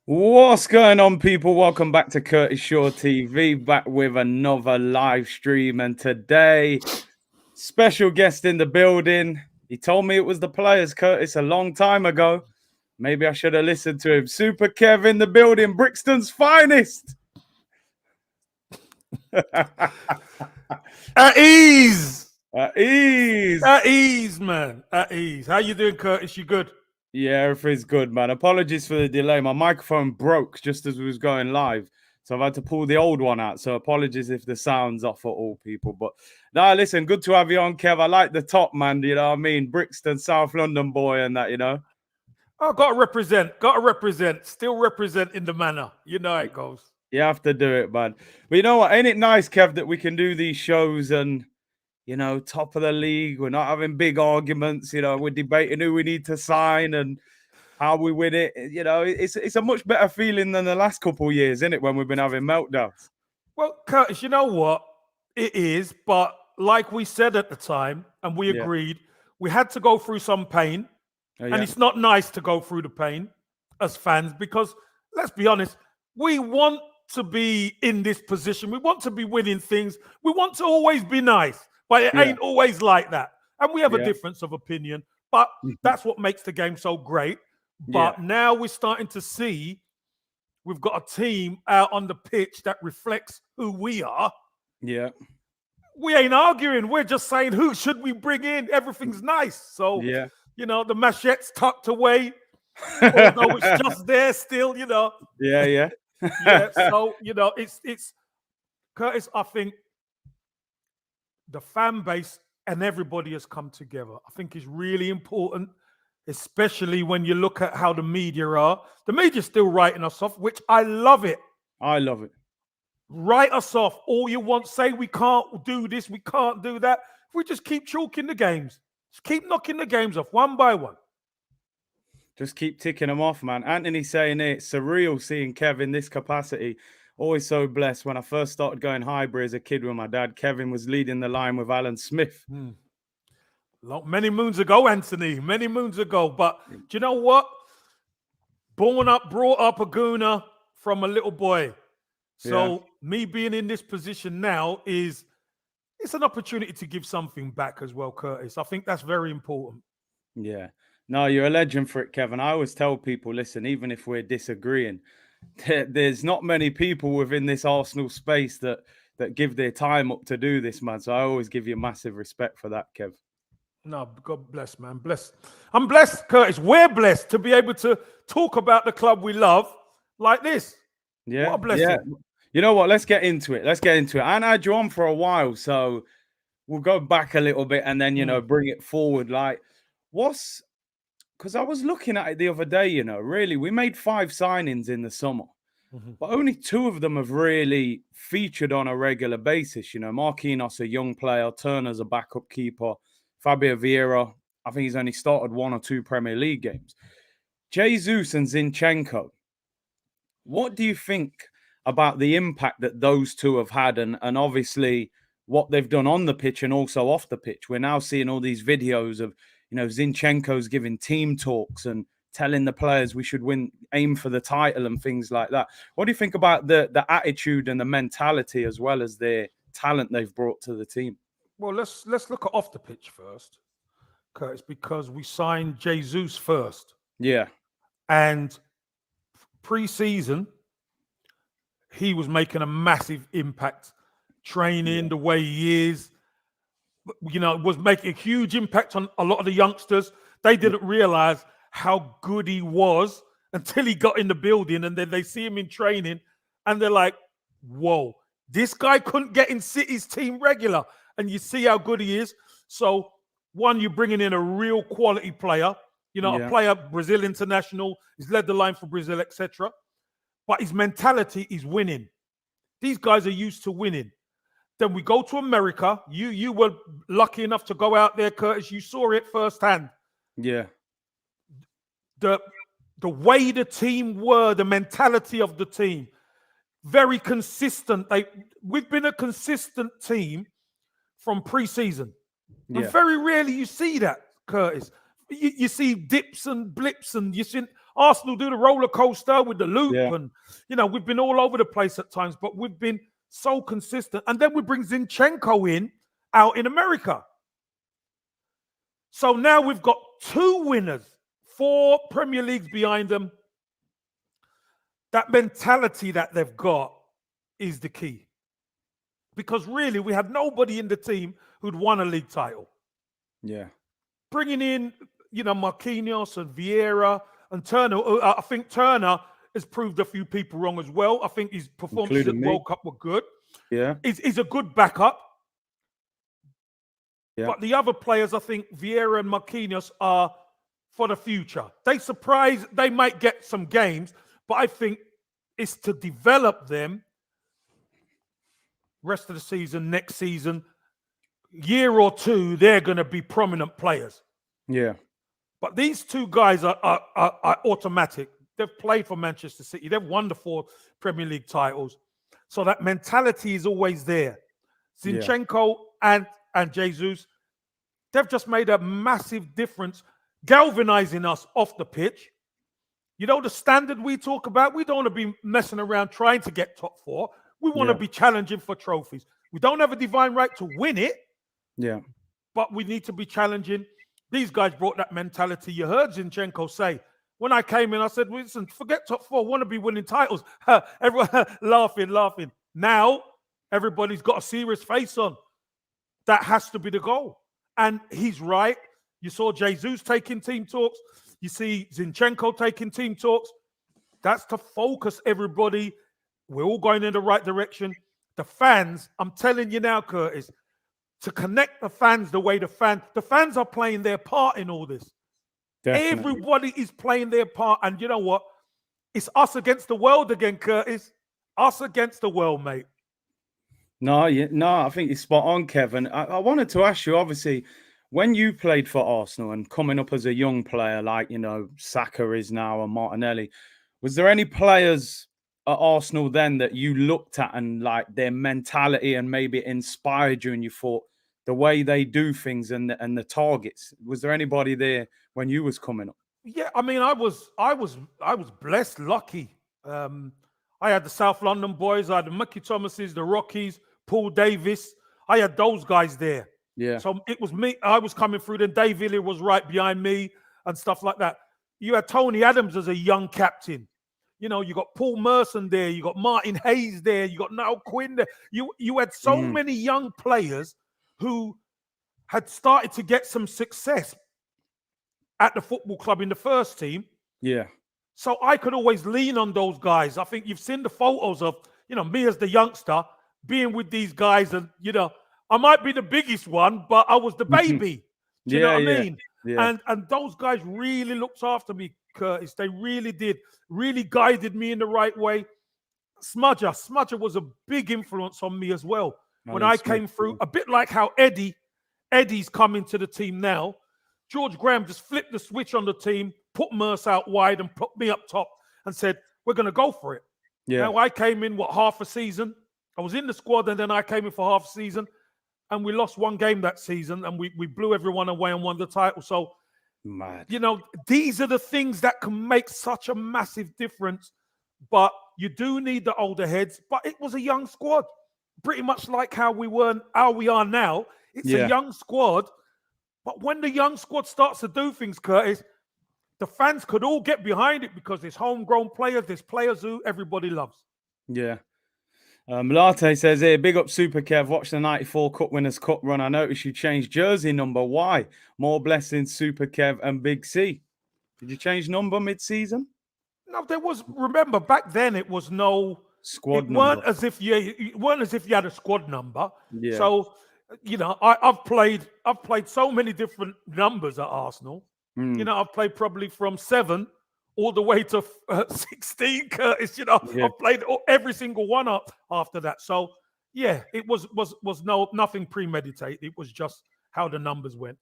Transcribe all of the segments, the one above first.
What's going on, people? Welcome back to Curtis Shaw TV, back with another live stream. And today, special guest in the building. He told me it was the players, Curtis, a long time ago. Maybe I should have listened to him. Super Kev in the building, Brixton's finest. At ease. At ease. At ease, man. At ease. How you doing, Curtis? You good? Yeah, everything's good, man. Apologies for the delay. My microphone broke just as we was going live. So I've had to pull the old one out. So apologies if the sound's off for all people. But nah, listen, good to have you on, Kev. I like the top, man. You know what I mean? Brixton, South London boy and that, you know? Oh, got to represent. Got to represent. Still represent in the manner. You know how it goes. You have to do it, man. But you know what? Ain't it nice, Kev, that we can do these shows and, you know, top of the league. We're not having big arguments. You know, we're debating who we need to sign and how we win it. You know, it's a much better feeling than the last couple of years, isn't it, when we've been having meltdowns? Well, Curtis, you know what? It is. But like we said at the time, and we agreed, we had to go through some pain. And it's not nice to go through the pain as fans because, let's be honest, we want to be in this position. We want to be winning things. We want to always be nice, but it ain't always like that. And we have a difference of opinion, but that's what makes the game so great. But now we're starting to see we've got a team out on the pitch that reflects who we are. Yeah. We ain't arguing. We're just saying, who should we bring in? Everything's nice. So, you know, the machette's tucked away, although it's just there still, you know. Yeah. So, you know, it's Curtis, I think the fan base and everybody has come together. I think is really important, especially when you look at how the media are. The media's still writing us off, which I love it. I love it. Write us off all you want. Say we can't do this, we can't do that. If we just keep chalking the games, just keep knocking the games off one by one. Just keep ticking them off, man. Anthony saying it's surreal seeing Kev in this capacity. Always so blessed. When I first started going hybrid as a kid with my dad, Kevin was leading the line with Alan Smith. Many moons ago, Anthony. Many moons ago. But do you know what? Brought up a Gooner from a little boy. So me being in this position now it's an opportunity to give something back as well, Curtis. I think that's very important. Yeah. No, you're a legend for it, Kevin. I always tell people, listen, even if we're disagreeing, there's not many people within this Arsenal space that give their time up to do this, man. So I always give you massive respect for that, Kev. No, God bless, man. Blessed. I'm blessed, Curtis. We're blessed to be able to talk about the club we love like this. Yeah. What a blessing. Yeah. You know what? Let's get into it. I had you on for a while, so we'll go back a little bit and then, you know, bring it forward. Like, because I was looking at it the other day, you know, really, we made 5 signings in the summer, but only 2 of them have really featured on a regular basis. You know, Marquinhos, a young player, Turner's a backup keeper, Fabio Vieira, I think he's only started 1 or 2 Premier League games. Jesus and Zinchenko, what do you think about the impact that those 2 have had and obviously what they've done on the pitch and also off the pitch? We're now seeing all these videos of, you know, Zinchenko's giving team talks and telling the players we should aim for the title and things like that. What do you think about the attitude and the mentality as well as their talent they've brought to the team? Well, let's look at off the pitch first, Curtis, because we signed Jesus first. Yeah. And pre-season, he was making a massive impact, training the way he is. You know, was making a huge impact on a lot of the youngsters. They didn't realize how good he was until he got in the building, and then they see him in training, and they're like, "Whoa, this guy couldn't get in City's team regular." And you see how good he is. So, one, you're bringing in a real quality player. You know, a player, Brazil international, he's led the line for Brazil, etc. But his mentality is winning. These guys are used to winning. Then we go to America. You were lucky enough to go out there, Curtis. You saw it firsthand. Yeah. The way the team were, the mentality of the team, very consistent. We've been a consistent team from pre-season. And very rarely you see that, Curtis. You see dips and blips, and you see Arsenal do the roller coaster with the loop, Yeah. and we've been all over the place at times, but we've been so consistent. And then we bring Zinchenko in out in America. So now we've got 2 winners, 4 Premier Leagues behind them. That mentality that they've got is the key. Because really, we had nobody in the team who'd won a league title. Yeah. Bringing in, Marquinhos and Vieira and Turner. I think Turner has proved a few people wrong as well. I think his performances at World Cup were good. Yeah. He's a good backup. Yeah. But the other players, I think Vieira and Marquinhos are for the future. They might get some games, but I think it's to develop them rest of the season, next season, year or 2, they're going to be prominent players. Yeah. But these 2 guys are automatic. They've played for Manchester City. They've won the 4 Premier League titles. So that mentality is always there. Zinchenko and Jesus, they've just made a massive difference, galvanizing us off the pitch. The standard we talk about, we don't want to be messing around trying to get top 4. We want to be challenging for trophies. We don't have a divine right to win it. Yeah. But we need to be challenging. These guys brought that mentality. You heard Zinchenko say, when I came in, I said, listen, forget top 4, want to be winning titles. Everyone laughing. Now, everybody's got a serious face on. That has to be the goal. And he's right. You saw Jesus taking team talks. You see Zinchenko taking team talks. That's to focus everybody. We're all going in the right direction. The fans, I'm telling you now, Curtis, to connect the fans the way the fans are playing their part in all this. Definitely. Everybody is playing their part. And you know what? It's us against the world again, Curtis. Us against the world, mate. No, I think you're spot on, Kevin. I wanted to ask you, obviously, when you played for Arsenal and coming up as a young player like, Saka is now and Martinelli, was there any players at Arsenal then that you looked at and like their mentality and maybe it inspired you and you thought the way they do things and the targets? Was there anybody there when you was coming up? Yeah, I mean, I was blessed, lucky. I had the South London boys, I had the Mickey Thomases, the Rockies, Paul Davis. I had those guys there. Yeah. So it was me. I was coming through. Then Dave Illy was right behind me and stuff like that. You had Tony Adams as a young captain. You got Paul Merson there. You got Martin Hayes there. You got Niall Quinn there. You had so many young players who had started to get some success at the football club in the first team. Yeah. So I could always lean on those guys. I think you've seen the photos of, me as the youngster being with these guys. And, I might be the biggest one, but I was the baby. Do you know what I mean? Yeah. And those guys really looked after me, Curtis. They really did. Really guided me in the right way. Smudger was a big influence on me as well. When I came through, a bit like how Eddie's coming to the team now. George Graham just flipped the switch on the team, put Merce out wide and put me up top and said, we're going to go for it. Yeah. Now, I came in, half a season? I was in the squad and then I came in for half a season and we lost 1 game that season and we blew everyone away and won the title. So, mad. These are the things that can make such a massive difference. But you do need the older heads. But it was a young squad, pretty much like how we are now. It's a young squad. But when the young squad starts to do things, Curtis, the fans could all get behind it because there's homegrown players, there's players who everybody loves. Yeah. Malate says here, big up Super Kev, watch the 94 Cup Winners' Cup run. I noticed you changed jersey number. Why? More blessings, Super Kev and Big C. Did you change number mid-season? No, remember, back then it was no squad number. Weren't as if you had a squad number. Yeah. So, I've played so many different numbers at Arsenal. I've played probably from 7 all the way to 16, Curtis. I've played every single one up after that. So, yeah, it was nothing premeditated. It was just how the numbers went.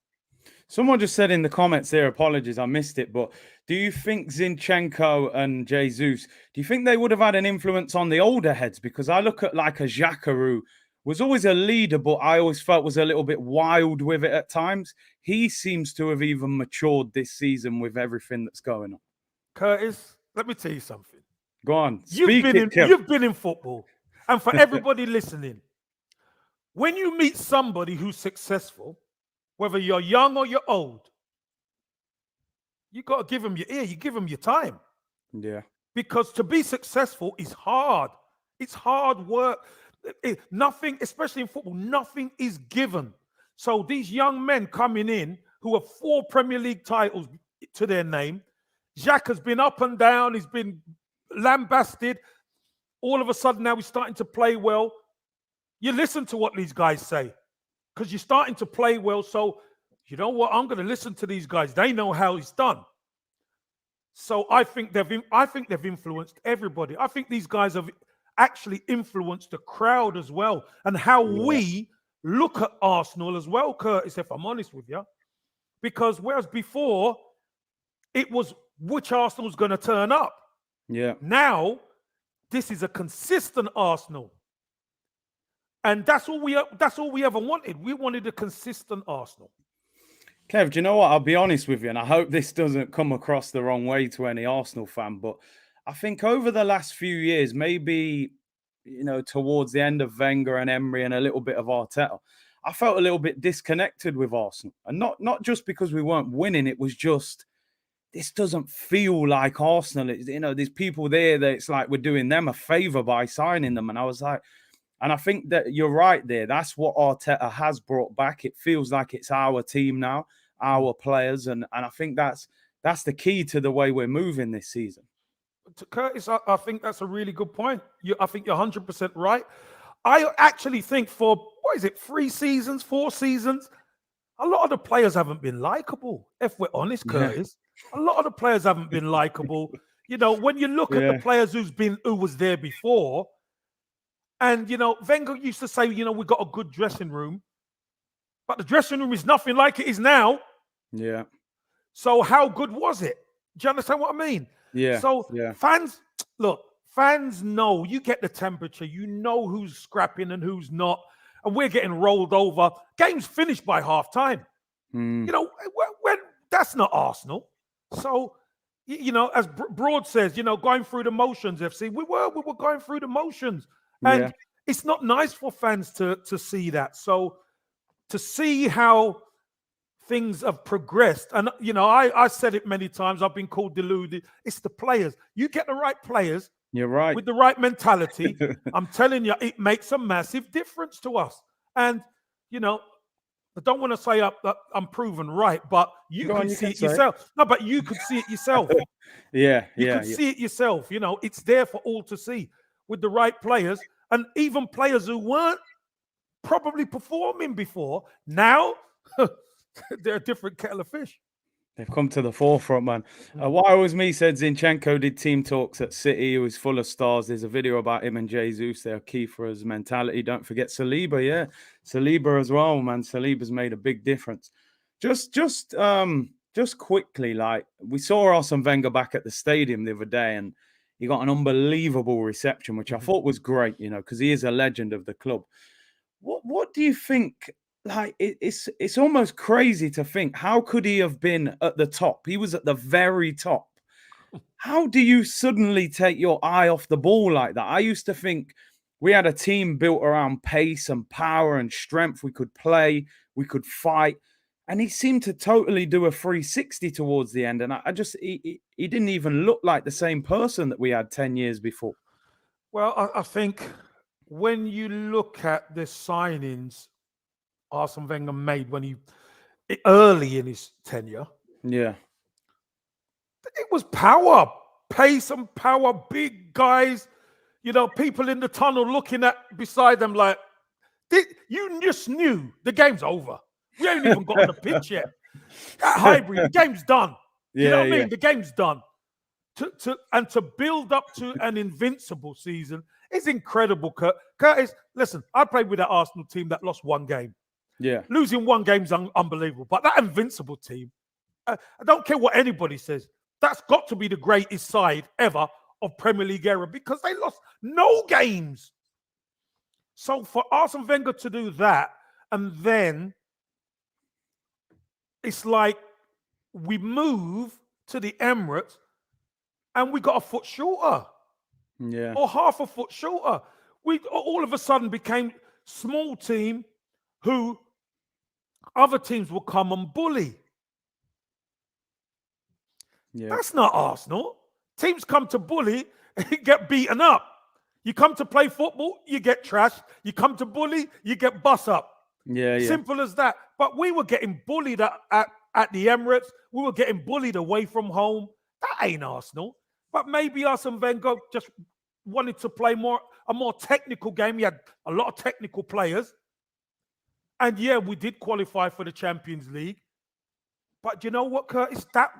Someone just said in the comments there, apologies, I missed it, but do you think Zinchenko and Jesus, do you think they would have had an influence on the older heads? Because I look at like a Xhaka who was always a leader, but I always felt was a little bit wild with it at times. He seems to have even matured this season with everything that's going on. Curtis, let me tell you something. Go on, speak it, Kev. You've been in football, and for everybody listening, when you meet somebody who's successful, whether you're young or you're old, you got to give them your ear. You give them your time. Yeah. Because to be successful is hard. It's hard work. Nothing, especially in football, nothing is given. So these young men coming in who have 4 Premier League titles to their name, Jacques has been up and down. He's been lambasted. All of a sudden now he's starting to play well. You listen to what these guys say because you're starting to play well. So you know what? I'm going to listen to these guys. They know how it's done. So I think they've influenced everybody. I think these guys have actually influenced the crowd as well, and how we look at Arsenal as well, Curtis, if I'm honest with you. Because whereas before it was which Arsenal's going to turn up. Yeah. Now this is a consistent Arsenal, and that's all we ever wanted. We wanted a consistent Arsenal. Kev, do you know what? I'll be honest with you, and I hope this doesn't come across the wrong way to any Arsenal fan, but I think over the last few years, maybe, towards the end of Wenger and Emery and a little bit of Arteta, I felt a little bit disconnected with Arsenal. And not just because we weren't winning, it was just, this doesn't feel like Arsenal. There's people there that it's like we're doing them a favour by signing them. And I was like, and I think that you're right there. That's what Arteta has brought back. It feels like it's our team now, our players. And I think that's the key to the way we're moving this season. Curtis, I think that's a really good point. I think you're 100% right. I actually think for, 3 seasons, 4 seasons, a lot of the players haven't been likable. If we're honest, Curtis, a lot of the players haven't been likable. When you look at the players who was there before, and, Wenger used to say, we got a good dressing room, but the dressing room is nothing like it is now. Yeah. So how good was it? Do you understand what I mean? Yeah. So fans know, you get the temperature, you know who's scrapping and who's not, and we're getting rolled over. Games finished by half time. When that's not Arsenal. So, as Broad says, going through the motions, FC, we were going through the motions. And it's not nice for fans to see that. So to see how things have progressed, and I said it many times, I've been called deluded. It's the players. You get the right players, you're right, with the right mentality. I'm telling you, it makes a massive difference to us. And I don't want to say I'm proven right, but you can see it yourself. No, but you could see it yourself. You could see it yourself. It's there for all to see with the right players, and even players who weren't probably performing before. Now they're a different kettle of fish. They've come to the forefront, man. Why was me said Zinchenko did team talks at City. He was full of stars. There's a video about him and Jesus. They're key for his mentality. Don't forget Saliba. Saliba as well, man. Saliba's made a big difference. Just quickly, like we saw Arsene Wenger back at the stadium the other day, and he got an unbelievable reception, which I thought was great, because he is a legend of the club. What do you think? Like it's almost crazy to think, how could he have been at the top? He was at the very top. How do you suddenly take your eye off the ball like that? I used to think we had a team built around pace and power and strength. We could play, we could fight, and he seemed to totally do a 360 towards the end. And he didn't even look like the same person that we had 10 years before. Well, I think when you look at the signings Arsene Wenger made early in his tenure. Yeah. It was power, pace and power, big guys, people in the tunnel looking beside them like, you just knew the game's over. We haven't even got on the pitch yet. At Highbury, the game's done. You know what I mean? The game's done. To build up to an invincible season is incredible, Curtis. Listen, I played with that Arsenal team that lost 1 game. Yeah. Losing 1 game is unbelievable. But that invincible team, I don't care what anybody says, that's got to be the greatest side ever of Premier League era, because they lost no games. So for Arsene Wenger to do that, and then it's like we move to the Emirates, and we got a foot shorter Yeah. or half a foot shorter. We all of a sudden became small team who other teams will come and bully. Yeah. That's not Arsenal. Teams come to bully and get beaten up. You come to play football, you get trashed. You come to bully, you get bust up. Yeah. Yeah. Simple as that. But we were getting bullied at the Emirates. We were getting bullied away from home. That ain't Arsenal. But maybe Arsene Wenger just wanted to play a more technical game. He had a lot of technical players. And yeah, we did qualify for the Champions League. But you know what, Curtis? That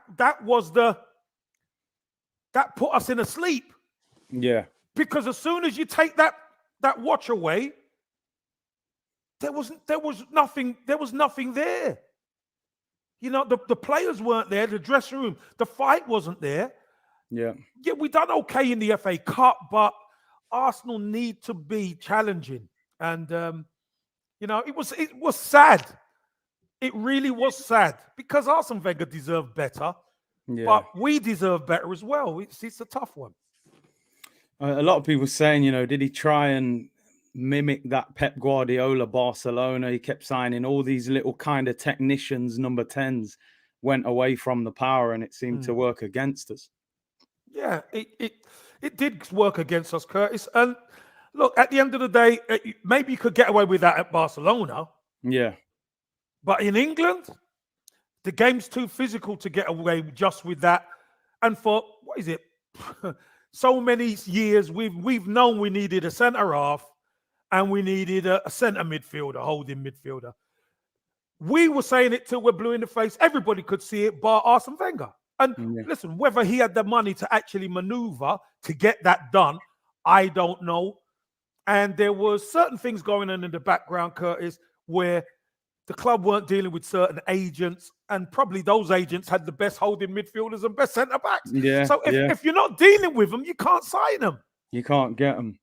put us in a sleep. Yeah. Because as soon as you take that watch away, there was nothing there. You know, the players weren't there, the dressing room, the fight wasn't there. Yeah. Yeah, we done okay in the FA Cup, but Arsenal need to be challenging. And you know, it was sad. It really was sad because Arsene Wenger deserved better, Yeah. but we deserve better as well. It's a tough one. A lot of people saying, you know, did he try and mimic that Pep Guardiola Barcelona? He kept signing all these little kind of technicians, number 10s, went away from the power, and it seemed to work against us. Yeah, it did work against us, Curtis. And look, at the end of the day, maybe you could get away with that at Barcelona. Yeah. But in England, the game's too physical to get away just with that. And for, what is it? So many years, we've known we needed a centre half and we needed a centre midfielder, holding midfielder. We were saying it till we're blue in the face. Everybody could see it, bar Arsene Wenger. And listen, whether he had the money to actually maneuver to get that done, I don't know. And there was certain things going on in the background, Curtis, where the club weren't dealing with certain agents, and probably those agents had the best holding midfielders and best centre backs. Yeah. So if you're not dealing with them, you can't sign them. You can't get them.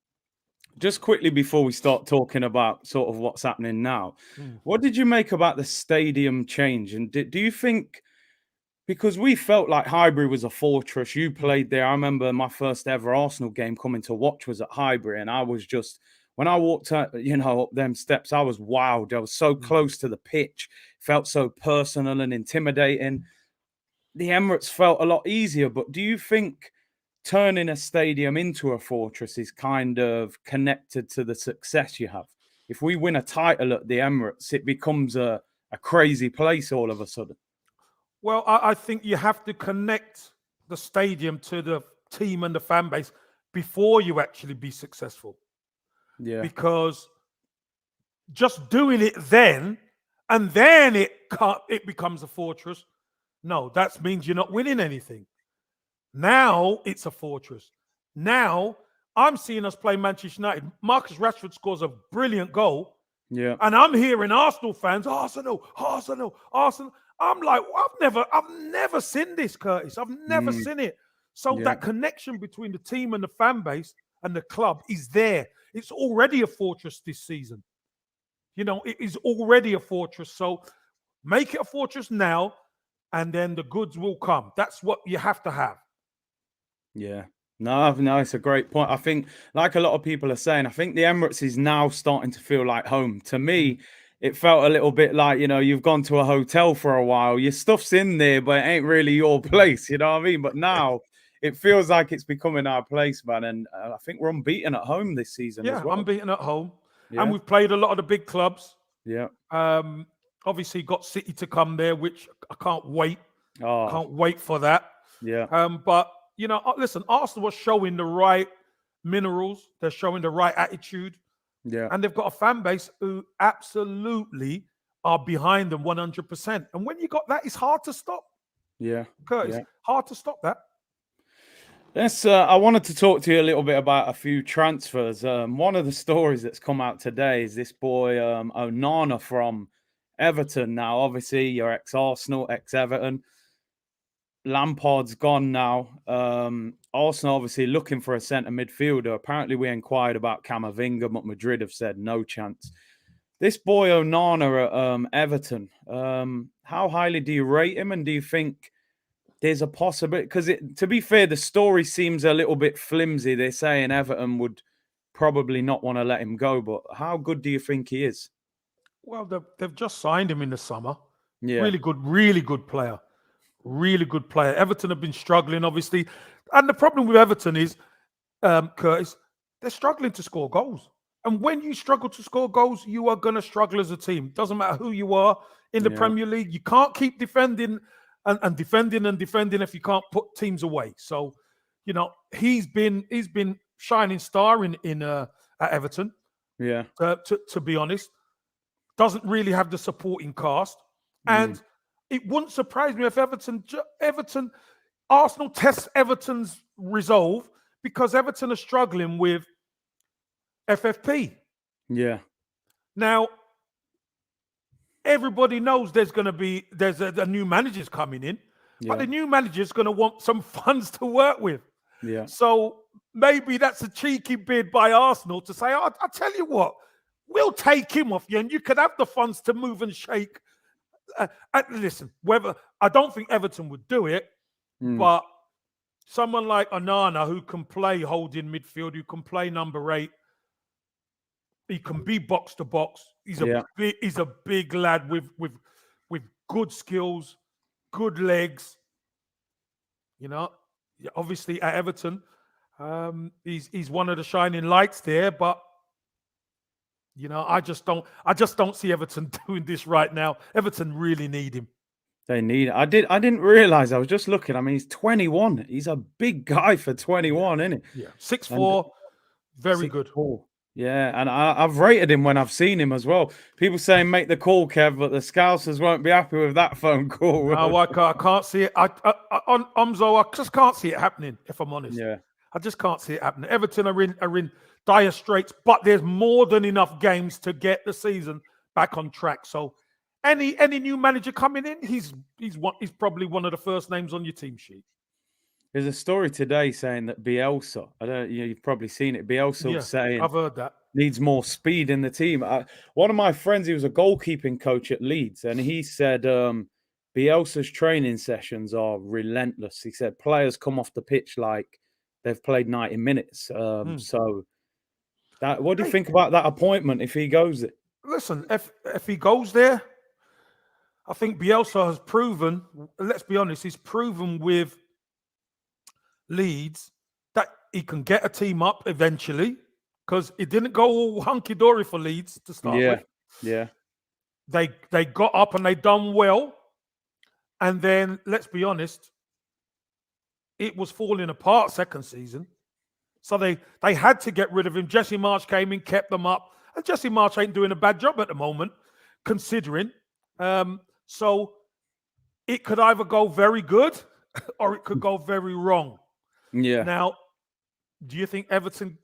Just quickly before we start talking about sort of what's happening now, what did you make about the stadium change? And do you think, because we felt like Highbury was a fortress, you played there. I remember my first ever Arsenal game coming to watch was at Highbury, and I was just, when I walked up, you know, up them steps, I was wowed. I was so close to the pitch, felt so personal and intimidating. The Emirates felt a lot easier, but do you think turning a stadium into a fortress is kind of connected to the success you have? If we win a title at the Emirates, it becomes a crazy place all of a sudden. Well, I think you have to connect the stadium to the team and the fan base before you actually be successful. Yeah. Because just doing it then, and then it becomes a fortress. No, that means you're not winning anything. Now it's a fortress. Now I'm seeing us play Manchester United. Marcus Rashford scores a brilliant goal. Yeah. And I'm hearing Arsenal fans, Arsenal. I'm like, I've never seen this, Curtis. I've never seen it. So that connection between the team and the fan base and the club is there. It's already a fortress this season. You know, it is already a fortress. So make it a fortress now, and then the goods will come. That's what you have to have. Yeah. No, it's a great point. I think, like a lot of people are saying, I think the Emirates is now starting to feel like home. To me, it felt a little bit like, you know, you've gone to a hotel for a while, your stuff's in there, but it ain't really your place, you know what I mean? But now it feels like it's becoming our place, man. And I think we're unbeaten at home this season as well. Unbeaten at home. Yeah. And we've played a lot of the big clubs. Yeah. Obviously got City to come there, which I can't wait. Oh. Can't wait for that. Yeah. But, you know, listen, Arsenal was showing the right minerals. They're showing the right attitude. Yeah. And they've got a fan base who absolutely are behind them 100%. And when you got that, it's hard to stop. Yeah. Curtis, hard to stop that. Yes, I wanted to talk to you a little bit about a few transfers. One of the stories that's come out today is this boy Onana from Everton. Now, obviously, you're ex-Arsenal, ex-Everton. Lampard's gone now. Arsenal obviously looking for a centre midfielder. Apparently, we inquired about Camavinga, but Madrid have said no chance. This boy Onana at Everton, how highly do you rate him? And do you think there's a possibility, because to be fair, the story seems a little bit flimsy. They're saying Everton would probably not want to let him go, but how good do you think he is? Well, they've just signed him in the summer. Yeah, Really good player. Really good player. Everton have been struggling, obviously. And the problem with Everton is, Curtis, they're struggling to score goals. And when you struggle to score goals, you are going to struggle as a team. Doesn't matter who you are in the Premier League. You can't keep defending and defending if you can't put teams away. So, he's been shining star at Everton. Yeah. To be honest, doesn't really have the supporting cast, and it wouldn't surprise me if Arsenal tests Everton's resolve, because Everton are struggling with FFP. Yeah. Now, everybody knows there's a new manager's coming in, but the new manager's going to want some funds to work with. Yeah. So maybe that's a cheeky bid by Arsenal to say, I'll tell you what, we'll take him off you, and you could have the funds to move and shake. Listen, I don't think Everton would do it, but someone like Onana, who can play holding midfield, who can play number 8, he can be box to box. He's a big lad with good skills, good legs. Obviously at Everton, he's one of the shining lights there, but I just don't see Everton doing this right now. Everton really need him. They need it. I didn't realize. I was just looking. I mean, he's 21. He's a big guy for 21, isn't he? Yeah, 6'4", very 6'4". good. Yeah, and I've rated him when I've seen him as well. People saying make the call, Kev, but the Scousers won't be happy with that phone call. No, I can't see it. On Umzo, I just can't see it happening, if I'm honest. Yeah. I just can't see it happening. Everton are in dire straits, but there's more than enough games to get the season back on track. So any new manager coming in, he's probably one of the first names on your team sheet. There's a story today saying that Bielsa, you've probably seen it. Bielsa was saying, I've heard that, needs more speed in the team. One of my friends, he was a goalkeeping coach at Leeds, and he said Bielsa's training sessions are relentless. He said players come off the pitch like they've played 90 minutes. So what do you think about that appointment if he goes there? Listen, if he goes there, I think Bielsa has proven, let's be honest, he's proven with Leeds that he can get a team up eventually, because it didn't go all hunky-dory for Leeds to start with. Yeah. They got up and they done well. And then, let's be honest, it was falling apart second season. So they had to get rid of him. Jesse Marsch came in, kept them up. And Jesse Marsch ain't doing a bad job at the moment, considering. So it could either go very good or it could go very wrong. Yeah. Now, do you think Everton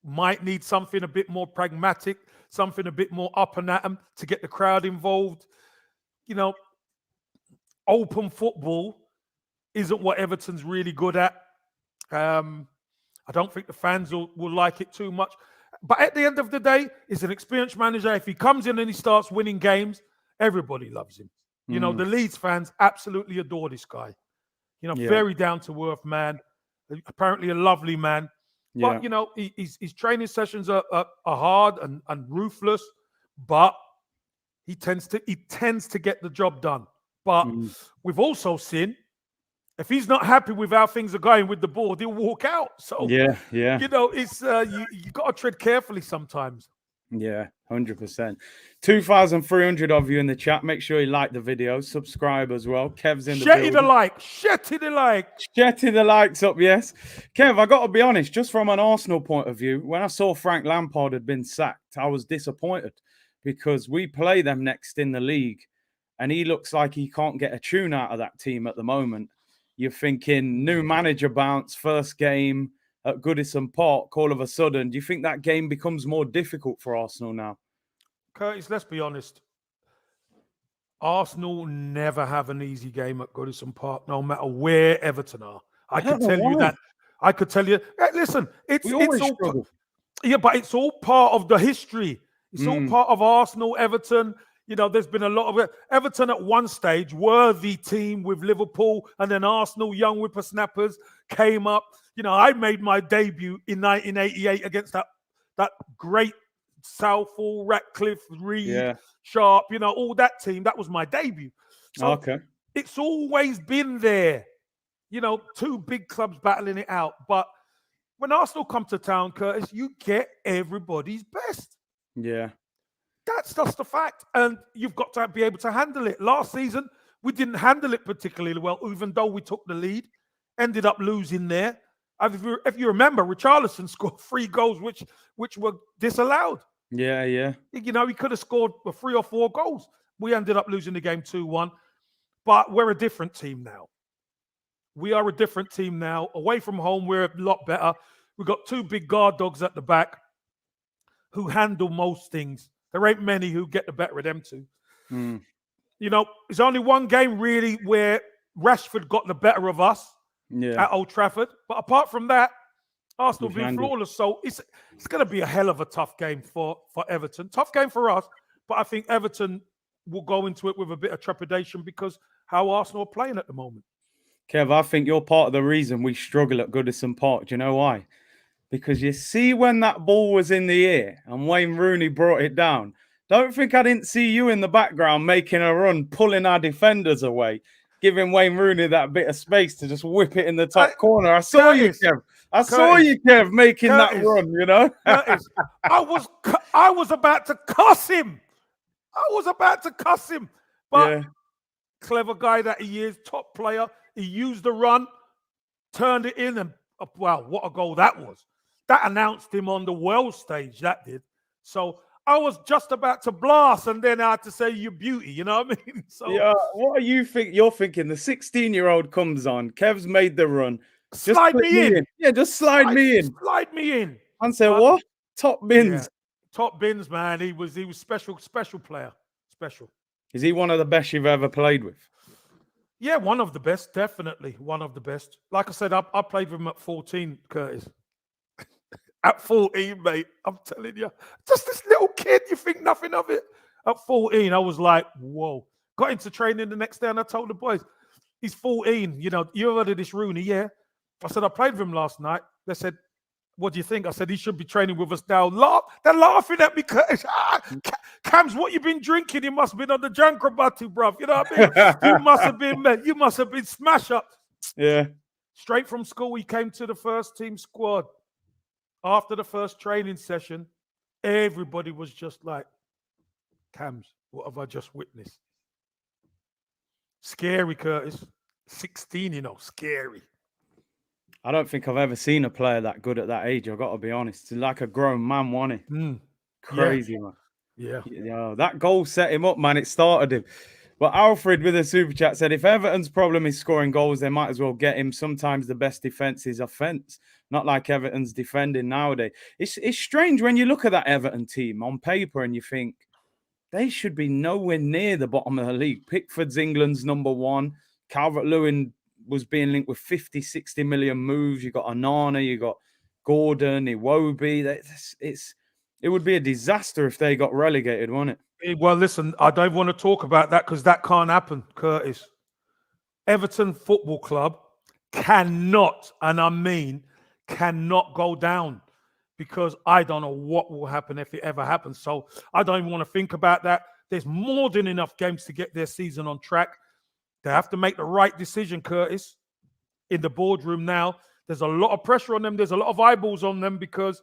might need something a bit more pragmatic, something a bit more up and at them to get the crowd involved? Open football isn't what Everton's really good at. I don't think the fans will like it too much. But at the end of the day, he's an experienced manager. If he comes in and he starts winning games, everybody loves him. The Leeds fans absolutely adore this guy. Very down-to-earth man. Apparently a lovely man. Yeah. But, his training sessions are hard and ruthless, but he tends to get the job done. But we've also seen, if he's not happy with how things are going with the board, he'll walk out. So, yeah. It's you got to tread carefully sometimes. Yeah, 100%. 2,300 of you in the chat. Make sure you like the video. Subscribe as well. Kev's in the building. Shetty the like. Shetty the likes up, yes. Kev, I got to be honest, just from an Arsenal point of view, when I saw Frank Lampard had been sacked, I was disappointed, because we play them next in the league, and he looks like he can't get a tune out of that team at the moment. You're thinking new manager bounce, first game at Goodison Park, all of a sudden. Do you think that game becomes more difficult for Arsenal now? Curtis, let's be honest. Arsenal never have an easy game at Goodison Park, no matter where Everton are. I could tell you that. I could tell you. Listen, it's all. Yeah, but it's all part of the history. It's all part of Arsenal, Everton. There's been a lot of it. Everton at one stage were the team with Liverpool, and then Arsenal, young whippersnappers, came up. I made my debut in 1988 against that great Southall, Ratcliffe, Reed, Yeah. Sharp, all that team. That was my debut. So Okay. it's always been there. Two big clubs battling it out. But when Arsenal come to town, Curtis, you get everybody's best. Yeah. That's just the fact. And you've got to be able to handle it. Last season, we didn't handle it particularly well, even though we took the lead. Ended up losing there. If you remember, Richarlison scored 3 goals, which were disallowed. Yeah, yeah. He could have scored 3 or 4 goals. We ended up losing the game 2-1. But we're a different team now. We are a different team now. Away from home, we're a lot better. We've got 2 big guard dogs at the back who handle most things. There ain't many who get the better of them two. Mm. There's only one game really where Rashford got the better of us at Old Trafford. But apart from that, Arsenal have been flawless. So it's going to be a hell of a tough game for Everton. Tough game for us, but I think Everton will go into it with a bit of trepidation because how Arsenal are playing at the moment. Kev, I think you're part of the reason we struggle at Goodison Park. Do you know why? Because you see when that ball was in the air and Wayne Rooney brought it down, don't think I didn't see you in the background making a run, pulling our defenders away, giving Wayne Rooney that bit of space to just whip it in the top corner. I saw you, Kev. I saw you, Kev, making that run, Curtis, I was about to cuss him. But clever guy that he is, top player. He used the run, turned it in, and wow, what a goal that was. That announced him on the world stage, that did. So I was just about to blast, and then I had to say, "You beauty," you know what I mean? So yeah, what are you think? You're thinking the 16-year-old comes on, Kev's made the run. Slide me in. Yeah, just slide me in. Slide me in. And say, what? Top bins. Yeah. Top bins, man. He was special player. Special. Is he one of the best you've ever played with? Yeah, one of the best, definitely. One of the best. Like I said, I played with him at 14, Curtis. At 14, mate, I'm telling you. Just this little kid, you think nothing of it. At 14, I was like, whoa. Got into training the next day and I told the boys, he's 14. You heard of this Rooney, yeah? I said, I played with him last night. They said, what do you think? I said, he should be training with us now. They're laughing at me. Cams, what you been drinking? You must have been on the Jankrabati, bruv. You know what I mean? You must have been smash up. Yeah. Straight from school, he came to the first team squad. After the first training session, everybody was just like, Cams, what have I just witnessed? Scary, Curtis. 16, scary. I don't think I've ever seen a player that good at that age. I've got to be honest. He's like a grown man, wasn't he? Crazy, man. Yeah. That goal set him up, man. It started him. But Alfred with a super chat said, if Everton's problem is scoring goals, they might as well get him. Sometimes the best defense is offense. Not like Everton's defending nowadays. It's strange when you look at that Everton team on paper and you think they should be nowhere near the bottom of the league. Pickford's England's number 1. Calvert-Lewin was being linked with 50, 60 million moves. You got Onana, you got Gordon, Iwobi. It would be a disaster if they got relegated, wouldn't it? Well, listen, I don't want to talk about that because that can't happen, Curtis. Everton Football Club cannot, and I mean cannot go down because I don't know what will happen if it ever happens. So I don't even want to think about that. There's more than enough games to get their season on track. They have to make the right decision, Curtis, in the boardroom now. There's a lot of pressure on them. There's a lot of eyeballs on them because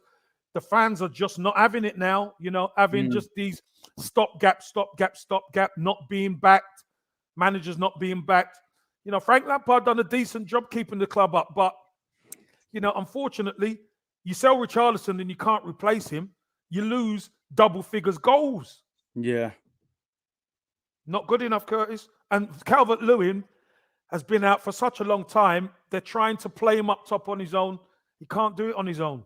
the fans are just not having it now, having just these stopgap, not being backed, managers not being backed. Frank Lampard done a decent job keeping the club up, but, unfortunately, you sell Richarlison and you can't replace him. You lose double figures goals. Yeah. Not good enough, Curtis. And Calvert-Lewin has been out for such a long time. They're trying to play him up top on his own. He can't do it on his own.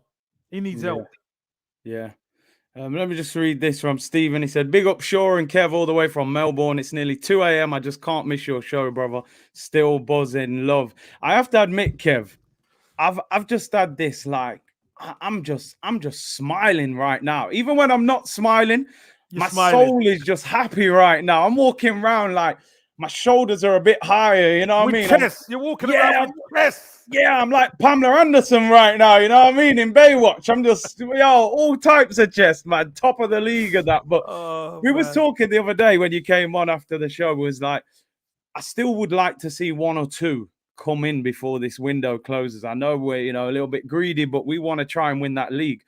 He needs help. Yeah. Let me just read this from Stephen. He said, big up Shaw and Kev all the way from Melbourne. It's nearly 2 a.m. I just can't miss your show, brother. Still buzzing. Love. I have to admit, Kev, I've just had this, like, I'm just smiling right now. Even when I'm not smiling, my smiling. soul is just happy right now. I'm walking around like my shoulders are a bit higher. You know what I mean? You're walking around with chest. Yeah, I'm like Pamela Anderson right now. You know what I mean? In Baywatch, I'm just all types of chest, man. Top of the league at that. But we was talking the other day when you came on after the show. Was like, I still would like to see one or two come in before this window closes. I know we're a little bit greedy, but we want to try and win that league.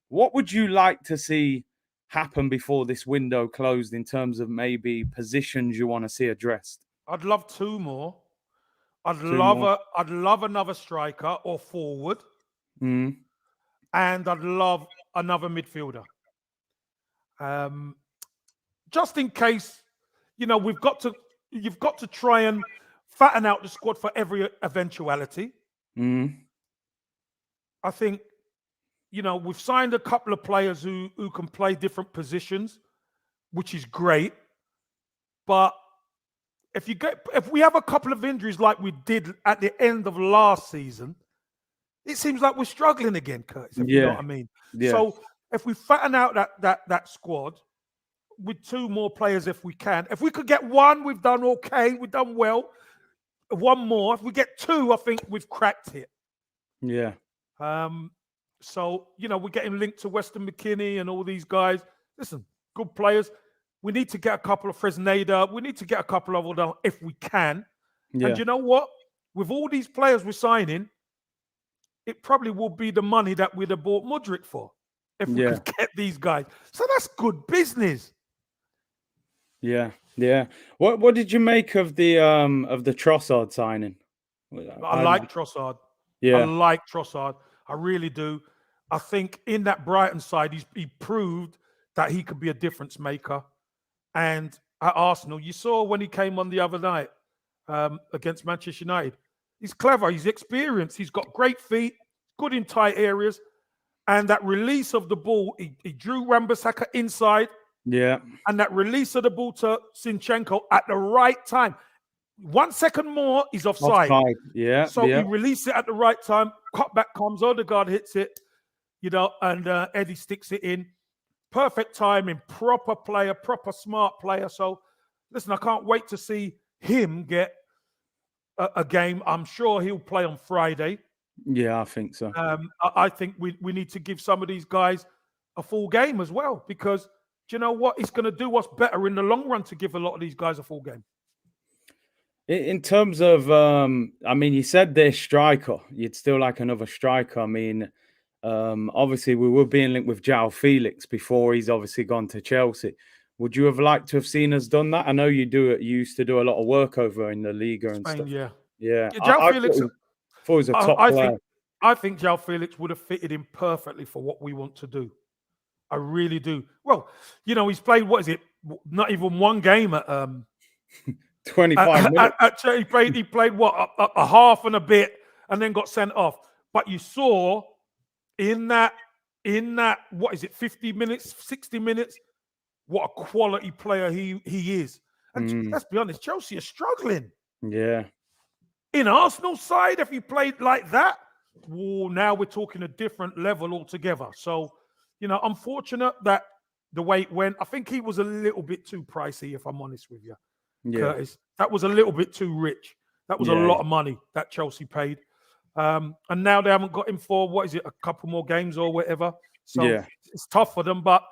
What would you like to see happen before this window closed in terms of maybe positions you want to see addressed? I'd love two more. I'd love another striker or forward. Mm. And I'd love another midfielder. Just in case, you've got to try and fatten out the squad for every eventuality. Mm. I think, we've signed a couple of players who can play different positions, which is great. But if we have a couple of injuries like we did at the end of last season, it seems like we're struggling again, Curtis, if you know what I mean. Yeah. So if we fatten out that squad with two more players, if we can. If we could get one, we've done okay. We've done well. One more. If we get two, I think we've cracked it. Yeah. So, we're getting linked to Weston McKinney and all these guys. Listen, good players. We need to get a couple of Fresneda. We need to get a couple of them if we can. Yeah. And you know what? With all these players we're signing, it probably will be the money that we'd have bought Mudryk for if we could get these guys. So that's good business. Yeah. What did you make of the Trossard signing? I like Trossard. Yeah. I like Trossard. I really do. I think in that Brighton side, he proved that he could be a difference maker. And at Arsenal, you saw when he came on the other night against Manchester United. He's clever. He's experienced. He's got great feet, good in tight areas. And that release of the ball, he drew Wan-Bissaka inside. Yeah. And that release of the ball to Zinchenko at the right time. 1 second more, he's offside. Yeah. So he released it at the right time. Cutback comes, Odegaard hits it, and Eddie sticks it in. Perfect timing, proper player, proper smart player. So, listen, I can't wait to see him get a game. I'm sure he'll play on Friday. Yeah, I think so. I think we need to give some of these guys a full game as well, because do you know what? It's going to do us better in the long run to give a lot of these guys a full game. In terms of, you said they're striker. You'd still like another striker. Obviously, we were being linked with João Felix before he's obviously gone to Chelsea. Would you have liked to have seen us done that? I know you used to do a lot of work over in the Liga and Spain, stuff. Yeah. João Felix. Thought he was a top player. I think João Felix would have fitted in perfectly for what we want to do. I really do. Well, he's played, what is it? Not even one game at 25 minutes. He played what, a half and a bit, and then got sent off. But you saw in that, what is it, 50 minutes, 60 minutes, what a quality player he is. And let's be honest, Chelsea are struggling. Yeah. In Arsenal's side, if he played like that, now we're talking a different level altogether. So, unfortunate that the way it went, I think he was a little bit too pricey, if I'm honest with you. Yeah. Curtis, that was a little bit too rich. That was a lot of money that Chelsea paid. And now they haven't got him for, what is it, a couple more games or whatever. So it's tough for them. But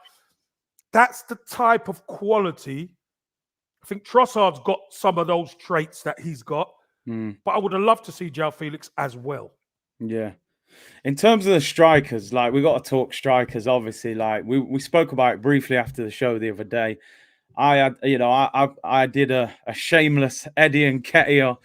that's the type of quality. I think Trossard's got some of those traits that he's got. But I would have loved to see João Felix as well. Yeah. In terms of the strikers, like, we got to talk strikers, obviously. Like, we spoke about it briefly after the show the other day. I did a shameless Eddie Nketiah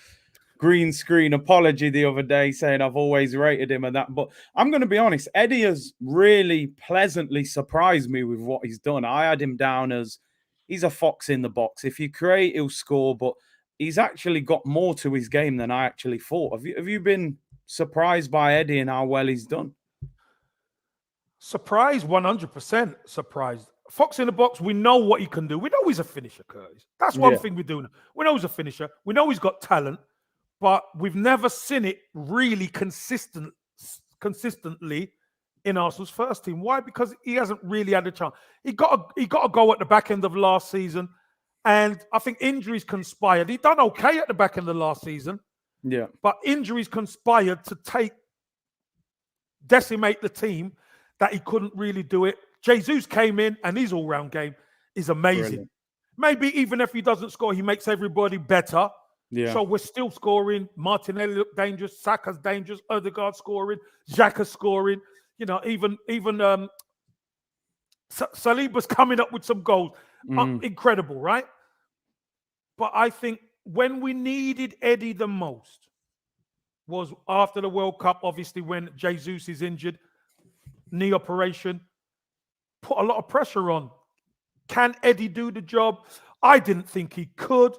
green screen apology the other day, saying I've always rated him and that. But I'm going to be honest, Eddie has really pleasantly surprised me with what he's done. I had him down as he's a fox in the box. If you create, he'll score. But he's actually got more to his game than I actually thought. Have you been surprised by Eddie and how well he's done? Surprised, 100% surprised. Fox in the box, we know what he can do. We know he's a finisher, Curtis. That's one thing we do know. We know he's a finisher. We know he's got talent, but we've never seen it really consistently in Arsenal's first team. Why? Because he hasn't really had a chance. He got a goal at the back end of last season, and I think injuries conspired. He done okay at the back end of last season, Yeah. but injuries conspired to decimate the team that he couldn't really do it. Jesus came in, and his all-round game is amazing. Brilliant. Maybe even if he doesn't score, he makes everybody better. Yeah. So we're still scoring. Martinelli looked dangerous. Saka's dangerous. Odegaard scoring. Xhaka scoring. You know, even Saliba's coming up with some goals. Incredible, right? But I think when we needed Eddie the most was after the World Cup, obviously when Jesus is injured, knee operation, put a lot of pressure on. Can Eddie do the job? I didn't think he could.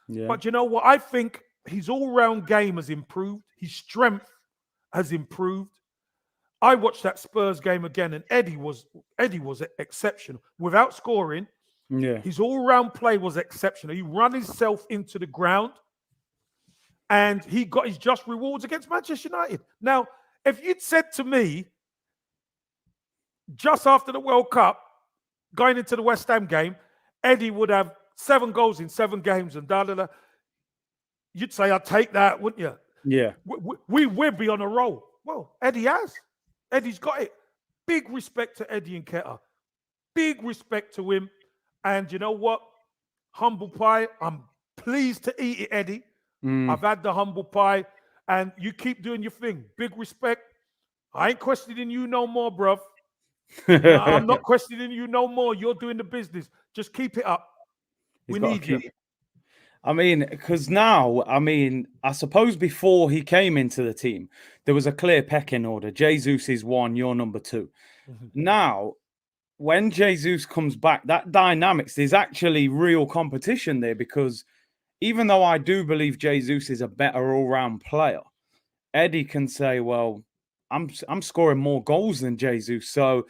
Yeah. But you know what? I think his all-round game has improved. His strength has improved. I watched that Spurs game again, and Eddie was exceptional. Without scoring, his all-round play was exceptional. He ran himself into the ground, and he got his just rewards against Manchester United. Now, if you'd said to me just after the World Cup, going into the West Ham game, Eddie would have 7 goals in 7 games and da-da-da, you'd say, I'd take that, wouldn't you? Yeah. We'd be on a roll. Well, Eddie has. Eddie's got it. Big respect to Eddie Nketiah. Big respect to him. And you know what? Humble pie. I'm pleased to eat it, Eddie. I've had the humble pie. And you keep doing your thing. Big respect. I ain't questioning you no more, bruv. No, I'm not questioning you no more. You're doing the business. Just keep it up. We need you. I mean, because now, I suppose before he came into the team, there was a clear pecking order. Jesus is 1, you're number 2. Now, when Jesus comes back, that dynamics, there's actually real competition there, because even though I do believe Jesus is a better all-round player, Eddie can say, well, I'm scoring more goals than Jesus. So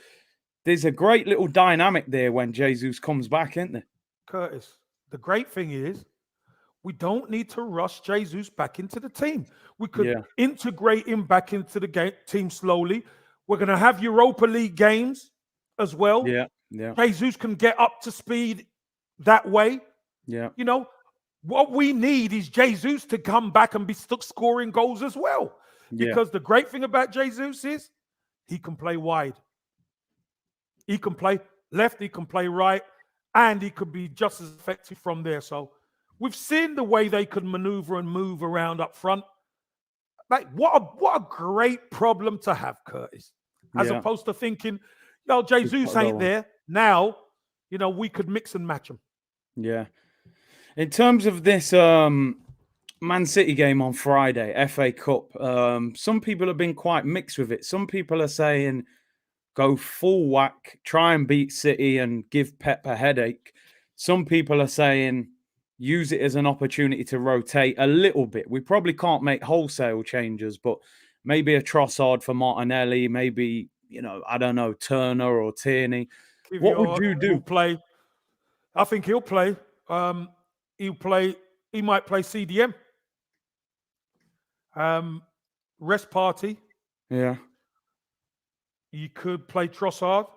there's a great little dynamic there when Jesus comes back, isn't there? Curtis, the great thing is we don't need to rush Jesus back into the team. We could integrate him back into the team slowly. We're going to have Europa League games as well. Yeah. Jesus can get up to speed that way. Yeah. You know, what we need is Jesus to come back and be stuck scoring goals as well. Because the great thing about Jesus is he can play wide. He can play left, he can play right, and he could be just as effective from there. So we've seen the way they could maneuver and move around up front. Like, what a great problem to have, Curtis. As opposed to thinking, Jesus ain't there. Now, we could mix and match them. Yeah. In terms of this Man City game on Friday, FA Cup, some people have been quite mixed with it. Some people are saying go full whack, try and beat City and give Pep a headache. Some people are saying use it as an opportunity to rotate a little bit. We probably can't make wholesale changes, but maybe a Trossard for Martinelli, maybe, I don't know, Turner or Tierney. Kiwior, what would you do? Play. I think he'll play. He'll play. He might play CDM. Rest Party. Yeah. You could play Trossard.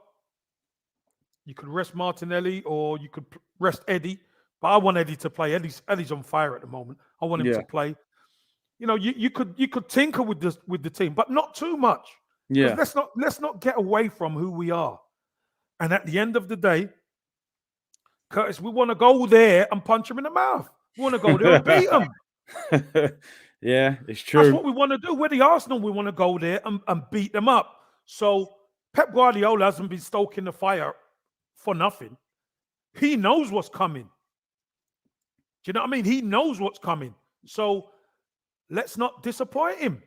You could rest Martinelli, or you could rest Eddie. But I want Eddie to play. Eddie's on fire at the moment. I want him to play. You could tinker with the team, but not too much. Yeah. Let's not get away from who we are. And at the end of the day, Curtis, we want to go there and punch him in the mouth. We want to go there and beat him. Yeah, it's true. That's what we want to do. We're the Arsenal. We want to go there and beat them up. So Pep Guardiola hasn't been stoking the fire for nothing. He knows what's coming. Do you know what I mean? He knows what's coming. So let's not disappoint him.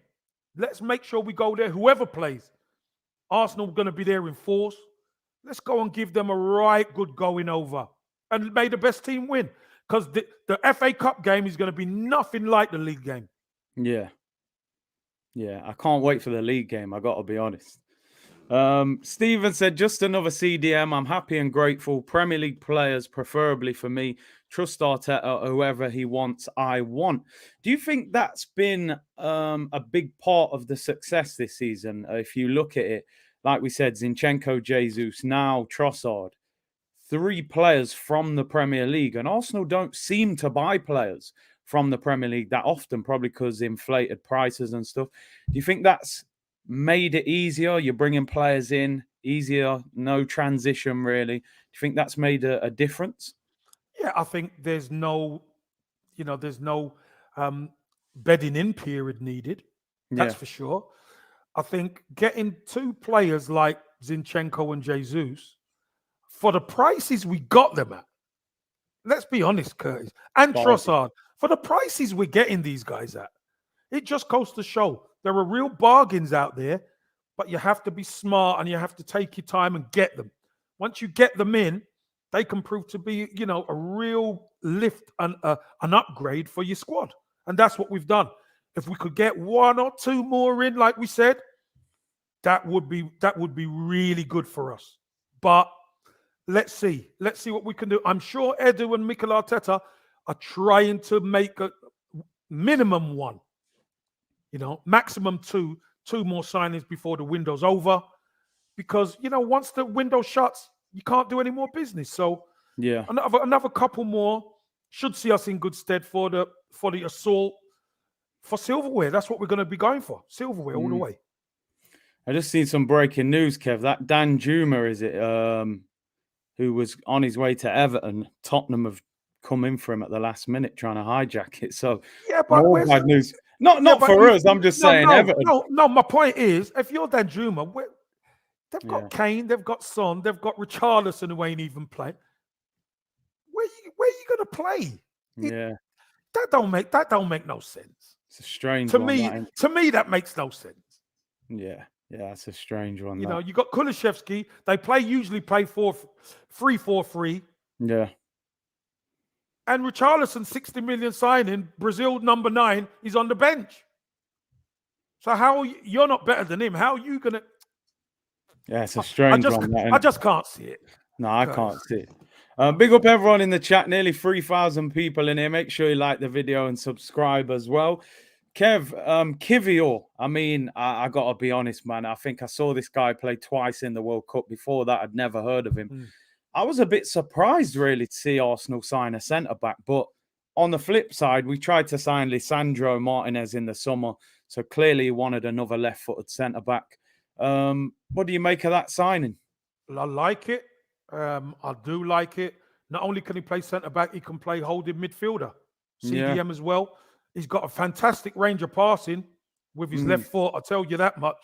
Let's make sure we go there, whoever plays. Arsenal are going to be there in force. Let's go and give them a right good going over. And may the best team win. Because the FA Cup game is going to be nothing like the league game. Yeah. Yeah, I can't wait for the league game, I got to be honest. Stephen said, just another CDM. I'm happy and grateful. Premier League players, preferably for me. Trust Arteta, whoever he wants, I want. Do you think that's been a big part of the success this season? If you look at it, like we said, Zinchenko, Jesus, now Trossard, 3 players from the Premier League. And Arsenal don't seem to buy players from the Premier League that often, probably because inflated prices and stuff. Do you think that's made it easier? You're bringing players in easier, no transition really. Do you think that's made a difference? Yeah, I think there's no bedding in period needed. That's Yeah, for sure. I think getting 2 players like Zinchenko and Jesus for the prices we got them at. Let's be honest, Curtis and bargain. Trossard, for the prices we're getting these guys at, it just goes to show there are real bargains out there, but you have to be smart and you have to take your time and get them. Once you get them in, they can prove to be, a real lift and an upgrade for your squad. And that's what we've done. If we could get 1 or 2 more in, like we said, that would be really good for us. But let's see what we can do. I'm sure Edu and Mikel Arteta are trying to make a minimum 1, maximum 2 more signings before the window's over. Because once the window shuts, you can't do any more business. So Yeah. another couple more should see us in good stead for the assault for silverware. That's what we're going to be going for. Silverware all the way. I just seen some breaking news, Kev. That Dan Juma, is it, who was on his way to Everton, Tottenham have come in for him at the last minute trying to hijack it. So yeah, but more bad news. Not for us. I'm just saying Everton. No, my point is, if you're Dan Juma, they've got Kane, they've got Son, they've got Richarlison who ain't even playing. Where you gonna play? Yeah, that don't make no sense. It's a strange to one. me. To me, that makes no sense. Yeah, that's a strange one. You got Kulishevsky. They usually play 3-4-3. Yeah. And Richarlison, 60 million signing, Brazil number 9, is on the bench. So how you're not better than him? How are you gonna? Yeah, it's a strange one. I just can't see it. No, I can't see it. Big up everyone in the chat. Nearly 3,000 people in here. Make sure you like the video and subscribe as well. Kev, Kiwior. I mean, I got to be honest, man. I think I saw this guy play twice in the World Cup. Before that, I'd never heard of him. I was a bit surprised, really, to see Arsenal sign a centre-back. But on the flip side, we tried to sign Lisandro Martinez in the summer. So clearly he wanted another left-footed centre-back. What do you make of that signing? I like it. I do like it. Not only can he play centre-back, he can play holding midfielder, CDM as well. He's got a fantastic range of passing with his left foot, I'll tell you that much.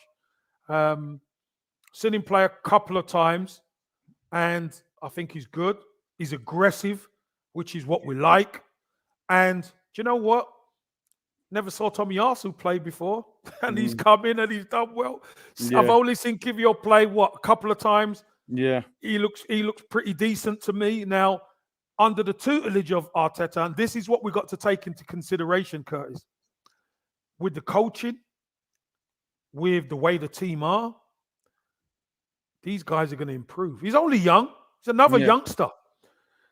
Seen him play a couple of times, and I think he's good. He's aggressive, which is what we like. And do you know what? Never saw Tommy Arsu play before, and he's come in and he's done well. I've only seen Kiwior play a couple of times. Yeah, he looks pretty decent to me now, under the tutelage of Arteta. And this is what we got to take into consideration, Curtis, with the coaching, with the way the team are. These guys are going to improve. He's only young. He's another youngster.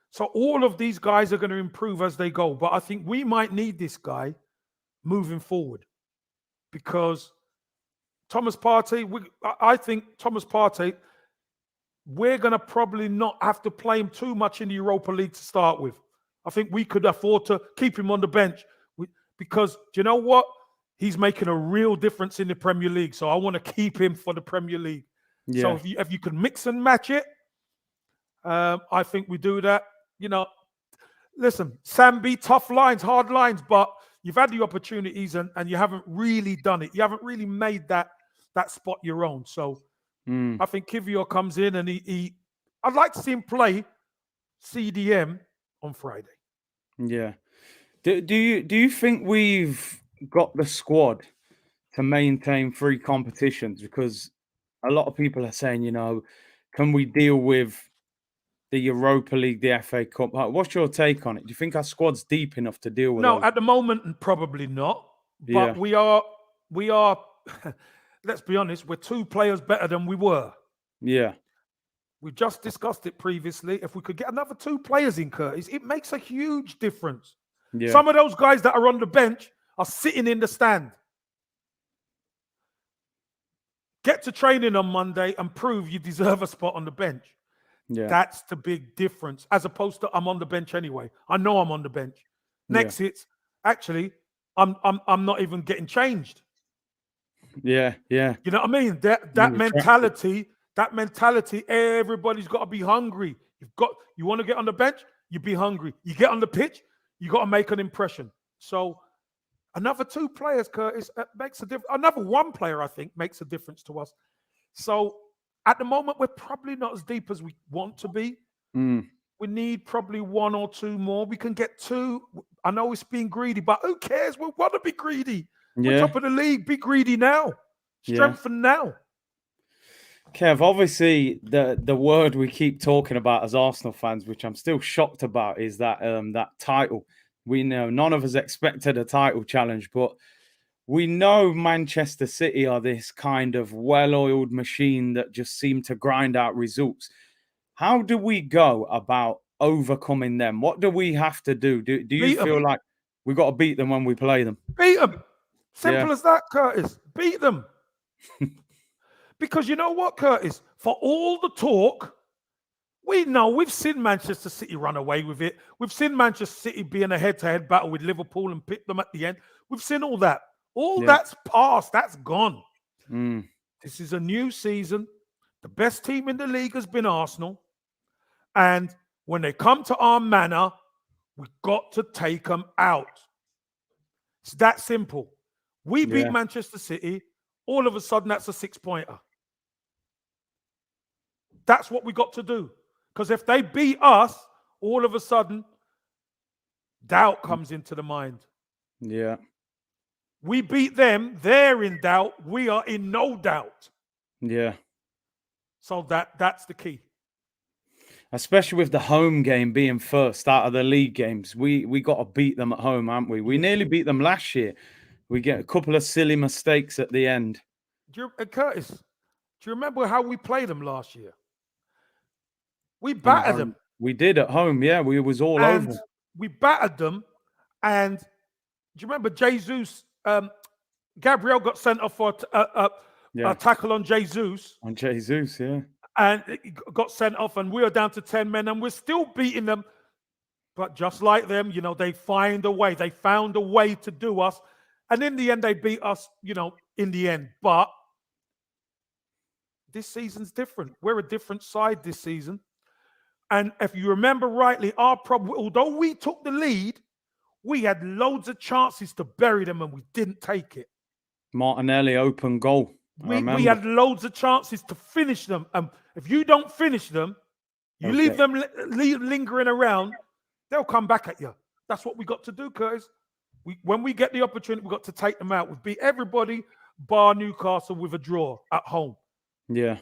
So all of these guys are going to improve as they go. But I think we might need this guy moving forward, because Thomas Partey, I think Thomas Partey, we're going to probably not have to play him too much in the Europa League to start with. I think we could afford to keep him on the bench because, do you know what? He's making a real difference in the Premier League. So I want to keep him for the Premier League. Yeah. So if you can mix and match it, I think we do that. Listen, Sambi, tough lines, hard lines, but you've had the opportunities and you haven't really done it. You haven't really made that spot your own. So I think Kiwior comes in and I'd like to see him play CDM on Friday. Yeah. Do you think we've got the squad to maintain 3 competitions? Because a lot of people are saying, can we deal with the Europa League, the FA Cup? What's your take on it? Do you think our squad's deep enough to deal with those? At the moment, probably not. But we are. Let's be honest, we're 2 players better than we were. Yeah. We just discussed it previously. If we could get another 2 players in, Curtis, it makes a huge difference. Yeah. Some of those guys that are on the bench are sitting in the stand. Get to training on Monday and prove you deserve a spot on the bench. Yeah. That's the big difference, as opposed to I'm on the bench anyway. I know I'm on the bench. Next, it's actually I'm not even getting changed. Yeah. Yeah. You know what I mean? That mentality, everybody's got to be hungry. You want to get on the bench, you be hungry. You get on the pitch, you got to make an impression. So another 2 players, Curtis, makes a difference. Another 1 player, I think, makes a difference to us. So at the moment, we're probably not as deep as we want to be. We need probably 1 or 2 more. We can get 2. I know it's being greedy, but who cares? We want to be greedy. We're top of the league. Be greedy now. Strengthen now. Kev, obviously the word we keep talking about as Arsenal fans, which I'm still shocked about, is that that title. We know none of us expected a title challenge, but we know Manchester City are this kind of well-oiled machine that just seem to grind out results. How do we go about overcoming them? What do we have to do? Do you feel like we've got to beat them when we play them? Beat them. Simple as that, Curtis. Beat them. Because you know what, Curtis? For all the talk, we've seen Manchester City run away with it. We've seen Manchester City be in a head-to-head battle with Liverpool and pick them at the end. We've seen all that. That's past. That's gone. This is a new season. The best team in the league has been Arsenal. And when they come to our manor, we've got to take them out. It's that simple. We beat Manchester City. All of a sudden, that's a 6-pointer. That's what we got to do. Because if they beat us, all of a sudden, doubt comes into the mind. Yeah. We beat them. They're in doubt. We are in no doubt. Yeah. So that's the key. Especially with the home game being first out of the league games. We got to beat them at home, haven't we? We nearly beat them last year. We get a couple of silly mistakes at the end. Curtis, do you remember how we played them last year? We battered them. We did at home, yeah. We was all over. We battered them. And do you remember Jesus? Gabriel got sent off for a tackle on Jesus. On Jesus, yeah. And it got sent off, and we were down to 10 men, and we're still beating them. But just like them, they find a way. They found a way to do us. And in the end, they beat us, in the end. But this season's different. We're a different side this season. And if you remember rightly, our problem, although we took the lead, we had loads of chances to bury them, and we didn't take it. Martinelli open goal. We had loads of chances to finish them. If you don't finish them, you leave them lingering around, they'll come back at you. That's what we got to do, Curtis. When we get the opportunity, we got to take them out. We've beat everybody bar Newcastle with a draw at home. Yeah.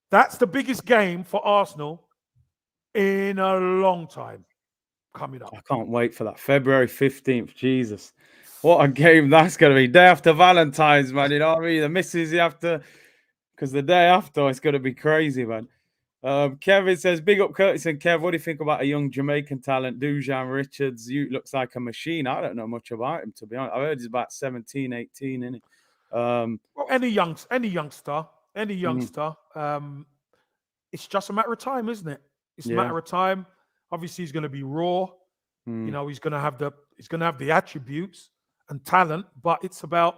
That's the biggest game for Arsenal in a long time coming up. I can't wait for that. February 15th. Jesus. What a game that's going to be. Day after Valentine's, man. You know what I mean? The missus, you have to... Because the day after, it's going to be crazy, man. Kevin says, big up Curtis and Kev. What do you think about a young Jamaican talent, Dujan Richards? You looks like a machine. I don't know much about him, to be honest. I heard he's about 17, 18, isn't he? Well, any youngster. It's just a matter of time, isn't it? It's a matter of time. Obviously, he's going to be raw. He's going to have the attributes and talent, but it's about,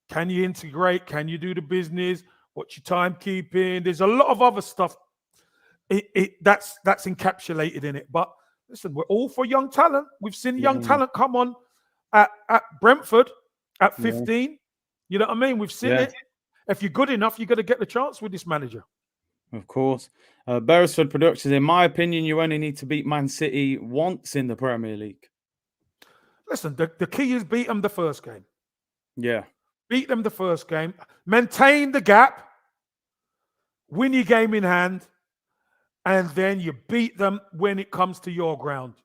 can you integrate? Can you do the business? What's your timekeeping? There's a lot of other stuff that's encapsulated in it. But listen, we're all for young talent. We've seen young talent come on at Brentford at 15. You know what I mean? We've seen it. If you're good enough, you're going to get the chance with this manager. Of course. Beresford Productions, in my opinion, you only need to beat Man City once in the Premier League. Listen, the key is beat them the first game. Yeah. Beat them the first game. Maintain the gap. Win your game in hand. And then you beat them when it comes to your ground.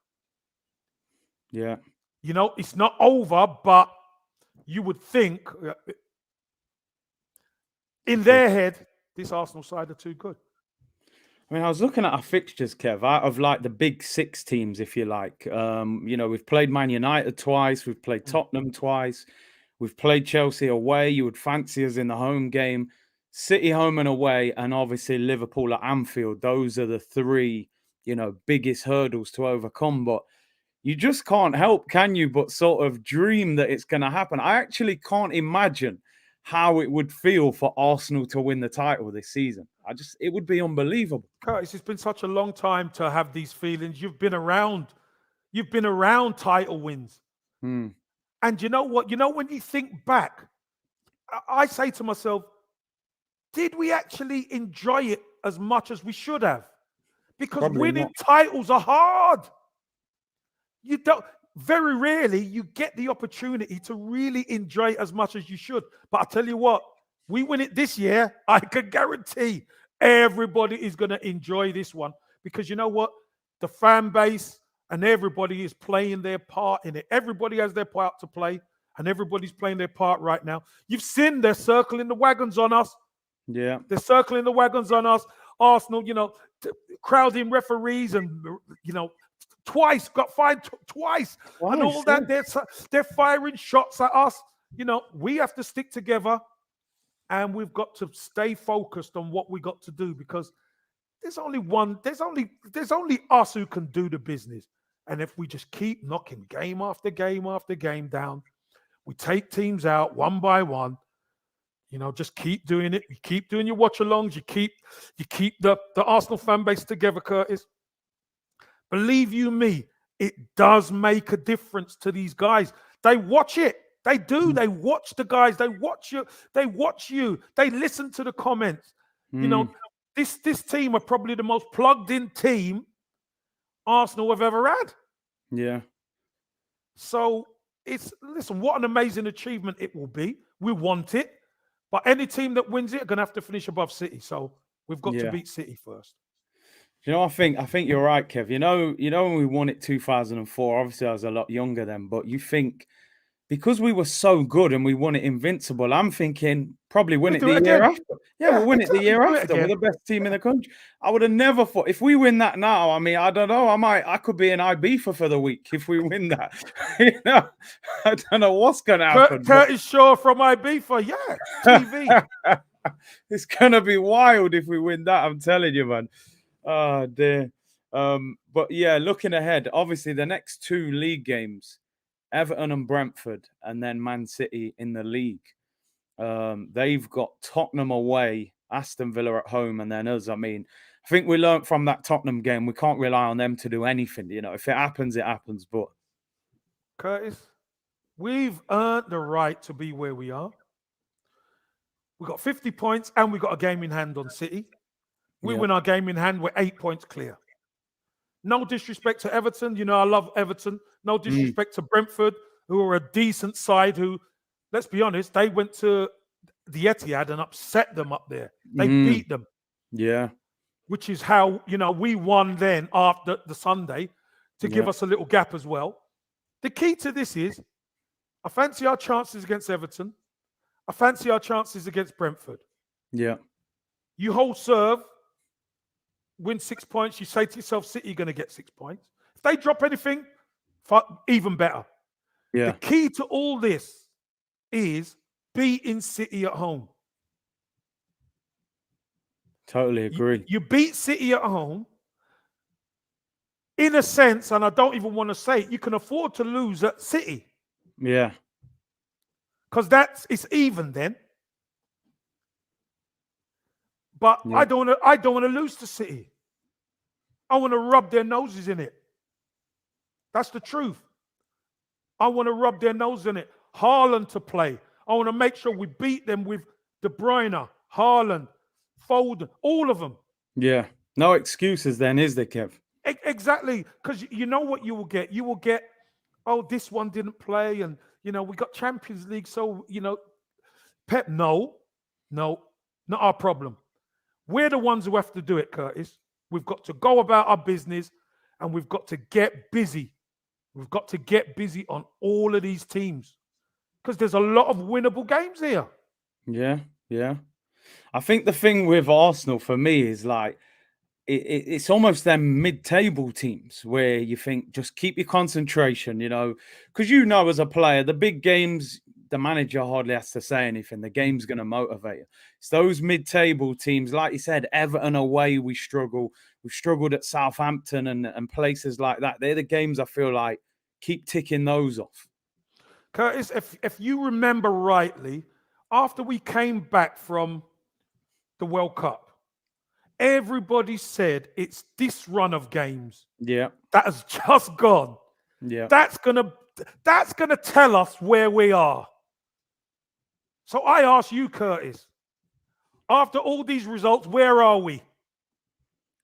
Yeah. It's not over, but you would think in their head, this Arsenal side are too good. I mean, I was looking at our fixtures, Kev, out of like the big 6 teams, if you like. We've played Man United twice. We've played Tottenham twice. We've played Chelsea away. You would fancy us in the home game. City home and away, and obviously Liverpool at Anfield. Those are the three, biggest hurdles to overcome. But you just can't help, can you, but sort of dream that it's going to happen. I actually can't imagine how it would feel for Arsenal to win the title this season. It would be unbelievable. Curtis, it's been such a long time to have these feelings. You've been around title wins. And you know what? When you think back, I say to myself, did we actually enjoy it as much as we should have? Because Probably winning not. titles are hard. You don't, very rarely you get the opportunity to really enjoy it as much as you should. But I tell you what, we win it this year, I can guarantee everybody is going to enjoy this one. Because you know what? The fan base and everybody is playing their part in it. Everybody has their part to play, and everybody's playing their part right now. You've seen they're circling the wagons on us. Yeah. They're circling the wagons on us. Arsenal, crowding referees and, got fined twice. And all that. They're firing shots at us. We have to stick together, and we've got to stay focused on what we got to do, because there's only us who can do the business. And if we just keep knocking game after game after game down, we take teams out one by one. Just keep doing it. You keep doing your watch-alongs. You keep the Arsenal fan base together, Curtis. Believe you me, it does make a difference to these guys. They watch it. They do. They watch the guys. They watch you. They listen to the comments. This team are probably the most plugged-in team Arsenal have ever had. Yeah. So listen, what an amazing achievement it will be. We want it. But any team that wins it are going to have to finish above City. So we've got to beat City first. I think you're right, Kev. When we won it 2004, obviously I was a lot younger then, but you think because we were so good and we won it invincible, I'm thinking probably win it the year after. Yeah, we'll win it the year after. We're the best team in the country. I would have never thought if we win that now. I mean, I don't know. I could be in Ibiza for the week if we win that. I don't know what's going to happen. Curtis Shaw from Ibiza, yeah, TV. It's going to be wild if we win that. I'm telling you, man. Oh dear. But yeah, looking ahead, obviously the next two league games, Everton and Brentford, and then Man City in the league. They've got Tottenham away, Aston Villa at home, and then us. I mean, I think we learned from that Tottenham game, we can't rely on them to do anything. If it happens, it happens. But Curtis, we've earned the right to be where we are. We've got 50 points and we've got a game in hand on City. We win our game in hand, we're 8 points clear. No disrespect to Everton. I love Everton. No disrespect to Brentford, who are a decent side who, let's be honest, they went to the Etihad and upset them up there. They beat them. Yeah. Which is how, we won then after the Sunday to give us a little gap as well. The key to this is I fancy our chances against Everton. I fancy our chances against Brentford. Yeah. You hold serve, win 6 points. You say to yourself, City, you're going to get 6 points. If they drop anything, even better. Yeah. The key to all this is beating City at home. Totally agree. You beat City at home. In a sense, and I don't even want to say it, you can afford to lose at City. Yeah. Because it's even then. But I don't want to lose to City. I want to rub their noses in it. That's the truth. I want to rub their nose in it. Haaland to play. I want to make sure we beat them with De Bruyne, Haaland, Foden, all of them. Yeah. No excuses then, is there, Kev? Exactly. Because you know what you will get? You will get, oh, this one didn't play and, we got Champions League. So, Pep, no, not our problem. We're the ones who have to do it, Curtis. We've got to go about our business and we've got to get busy. We've got to get busy on all of these teams because there's a lot of winnable games here. Yeah. I think the thing with Arsenal for me is like, it's almost them mid-table teams where you think just keep your concentration, because as a player, the big games, the manager hardly has to say anything. The game's going to motivate you. It's those mid-table teams, like you said, Everton away, we struggle. We've struggled at Southampton and places like that. They're the games I feel like keep ticking those off. Curtis, if you remember rightly, after we came back from the World Cup, everybody said it's this run of games that has just gone. Yeah, that's gonna tell us where we are. So I ask you, Curtis, after all these results, where are we?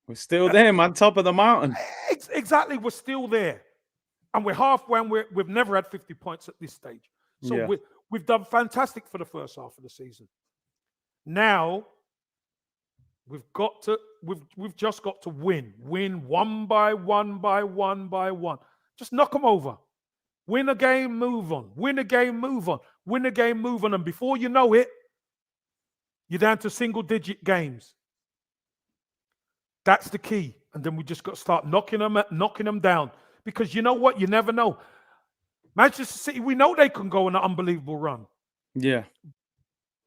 We're still there, man, top of the mountain. Exactly, we're still there. And we're halfway, and we've never had 50 points at this stage. So we've done fantastic for the first half of the season. Now, we've just got to win one by one. Just knock them over. Win a game, move on. Win a game, move on. Win a game, move on. And before you know it, you're down to single-digit games. That's the key. And then we just got to start knocking them down. Because you know what? You never know. Manchester City, we know they can go on an unbelievable run. Yeah.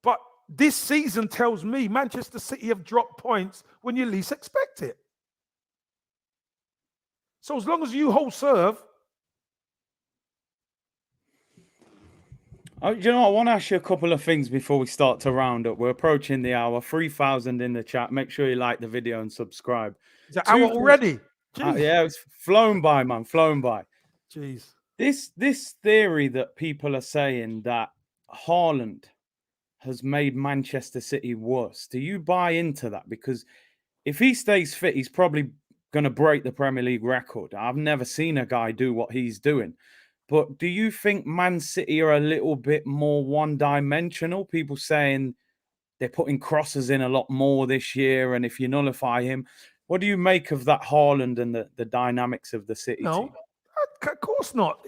But this season tells me Manchester City have dropped points when you least expect it. So as long as you hold serve. Oh, you know, I want to ask you a couple of things before we start to round up. We're approaching the hour. 3,000 in the chat. Make sure you like the video and subscribe. Is that hour already? Yeah, it's flown by, man. Flown by. Jeez. This theory that people are saying that Haaland has made Manchester City worse. Do you buy into that? Because if he stays fit, he's probably going to break the Premier League record. I've never seen a guy do what he's doing. But do you think Man City are a little bit more one-dimensional? People saying they're putting crosses in a lot more this year, and if you nullify him, what do you make of that Haaland and the dynamics of the City team? Of course not.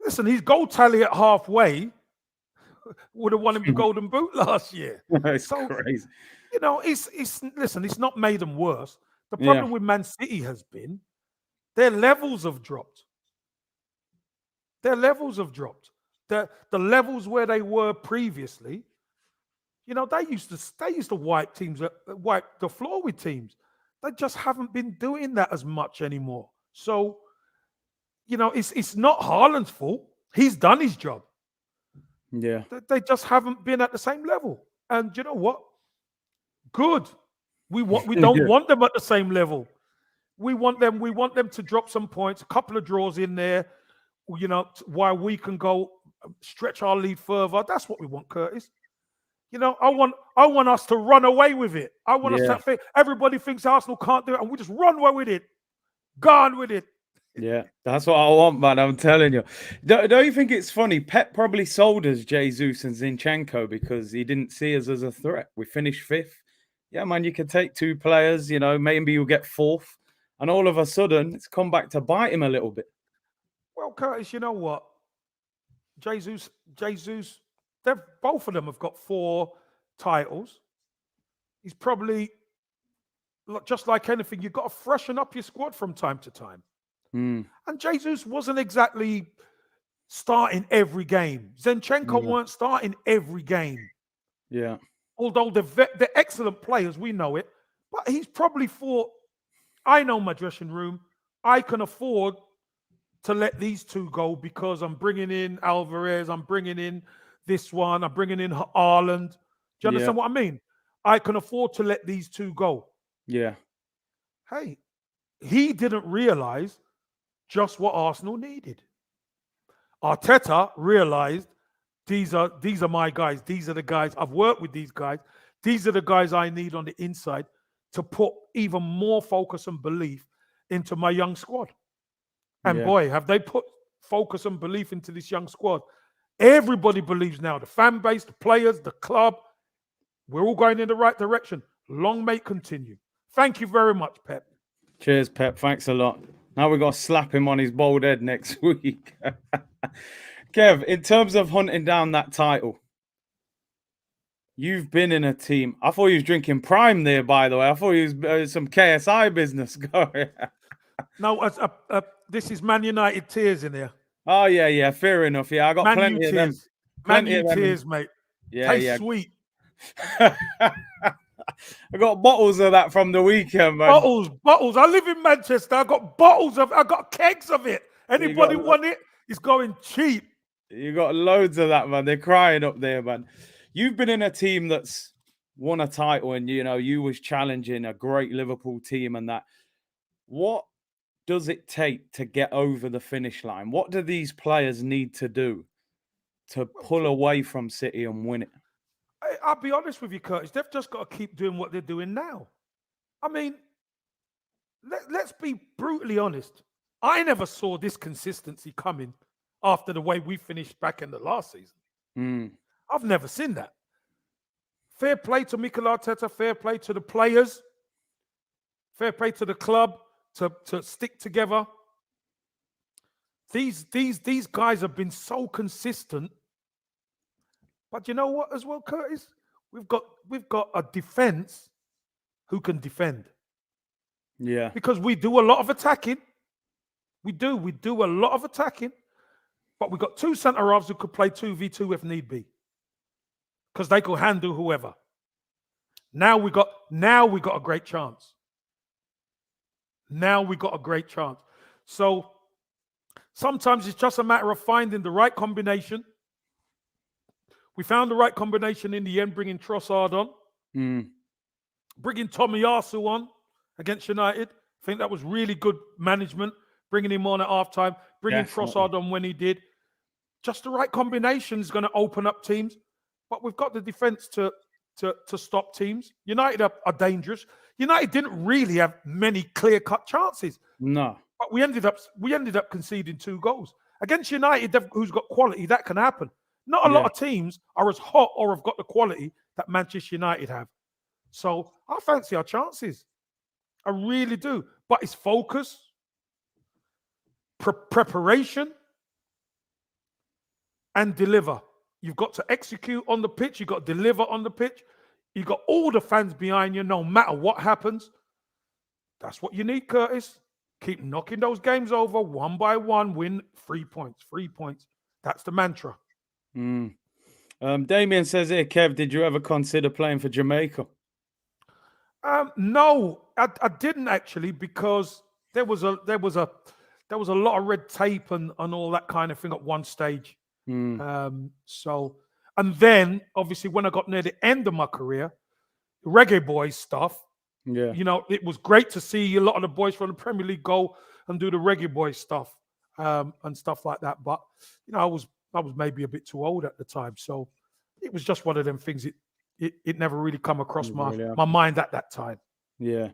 Listen, his goal tally at halfway would have won him the Golden Boot last year. It's crazy. You know, it's not made them worse. The problem with Man City has been their levels have dropped. Their levels have dropped. The levels where they were previously, you know, they used to wipe the floor with teams. They just haven't been doing that as much anymore. So, you know, it's not Haaland's fault. He's done his job. Yeah. They just haven't been at the same level. And you know what? Good. We don't want them at the same level. We want them to drop some points, a couple of draws in there, you know, while we can go stretch our lead further. That's what we want, Curtis. You know, I want us to run away with it. I want us to think everybody thinks Arsenal can't do it, and we just run away with it. Gone with it. Yeah, that's what I want, man. I'm telling you. Don't you think it's funny? Pep probably sold us Jesus and Zinchenko because he didn't see us as a threat. We finished 5th. Yeah, man, you can take 2 players, you know, maybe you'll get 4th. And all of a sudden, it's come back to bite him a little bit. Well, Curtis, you know what? Jesus, both of them have got 4 titles. He's probably, just like anything, you've got to freshen up your squad from time to time. And Jesus wasn't exactly starting every game. Zinchenko weren't starting every game. Yeah. Although they're excellent players, we know it. But he's probably thought, I know my dressing room. I can afford to let these 2 go because I'm bringing in Alvarez. I'm bringing in this one. I'm bringing in Haaland. Do you understand what I mean? I can afford to let these 2 go. Yeah. Hey, he didn't realize just what Arsenal needed. Arteta realized these are my guys. These are the guys. I've worked with these guys. These are the guys I need on the inside to put even more focus and belief into my young squad. And boy, have they put focus and belief into this young squad. Everybody believes now. The fan base, the players, the club. We're all going in the right direction. Long may it continue. Thank you very much, Pep. Cheers, Pep. Thanks a lot. Now we've got to slap him on his bald head next week. Kev, in terms of hunting down that title, you've been in a team. I thought you was drinking Prime there, by the way. I thought you was some KSI business going. No, this is Man United tears in here. Oh yeah. Fair enough. Yeah, I got Man U plenty of them. tears. Man Plenty U of them. tears, mate. Yeah, Tastes yeah. sweet. I got bottles of that from the weekend, man. Bottles. I live in Manchester. I got kegs of it. You got Anybody want it? It's going cheap. you got loads of that, man. They're crying up there, man. You've been in a team that's won a title, and you was challenging a great Liverpool team, and that. What does it take to get over the finish line? What do these players need to do to pull away from City and win it? I'll be honest with you, Curtis. They've just got to keep doing what they're doing now. I mean, let's be brutally honest. I never saw this consistency coming after the way we finished back in the last season. I've never seen that. Fair play to Mikel Arteta. Fair play to the players. Fair play to the club to stick together. These guys have been so consistent. But you know what, as well, Curtis? We've got a defense who can defend. Yeah. Because we do a lot of attacking. We do a lot of attacking. But we've got two centre halves who could play 2v2 if need be. Because they could handle whoever. Now we got a great chance. So sometimes it's just a matter of finding the right combination. We found the right combination in the end, bringing Trossard on, bringing Tomiyasu on against United. I think that was really good management, bringing him on at halftime, bringing Trossard on when he did. Just the right combination is going to open up teams. But we've got the defence to stop teams. United are dangerous. United didn't really have many clear-cut chances. No. But we ended up conceding 2 goals. Against United, who's got quality, that can happen. Not a lot of teams are as hot or have got the quality that Manchester United have. So I fancy our chances. I really do. But it's focus, preparation, and deliver. You've got to execute on the pitch. You've got to deliver on the pitch. You've got all the fans behind you, no matter what happens. That's what you need, Curtis. Keep knocking those games over one by one. Win 3 points. 3 points. That's the mantra. Damien says here, Kev, did you ever consider playing for Jamaica? No, I didn't actually, because there was a lot of red tape and all that kind of thing at one stage. And then obviously when I got near the end of my career, Reggae Boys stuff. Yeah, it was great to see a lot of the boys from the Premier League go and do the Reggae Boys stuff and stuff like that. But I was maybe a bit too old at the time, so it was just one of them things. It never really come across my mind at that time. Yeah.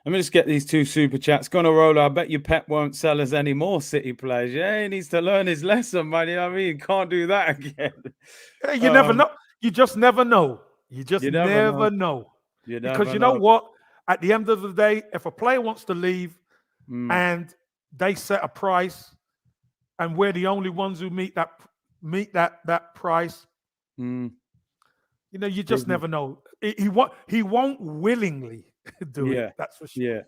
Let me just get these 2 super chats. Gonna roll. I bet you Pep won't sell us any more City players. Yeah, he needs to learn his lesson, man. You know what I mean? Can't do that again. You never know. You just never know. You just never know. Because you know what? At the end of the day, if a player wants to leave and they set a price and we're the only ones who meet that price, you just never know. He won't willingly do it. That's for sure. Yeah.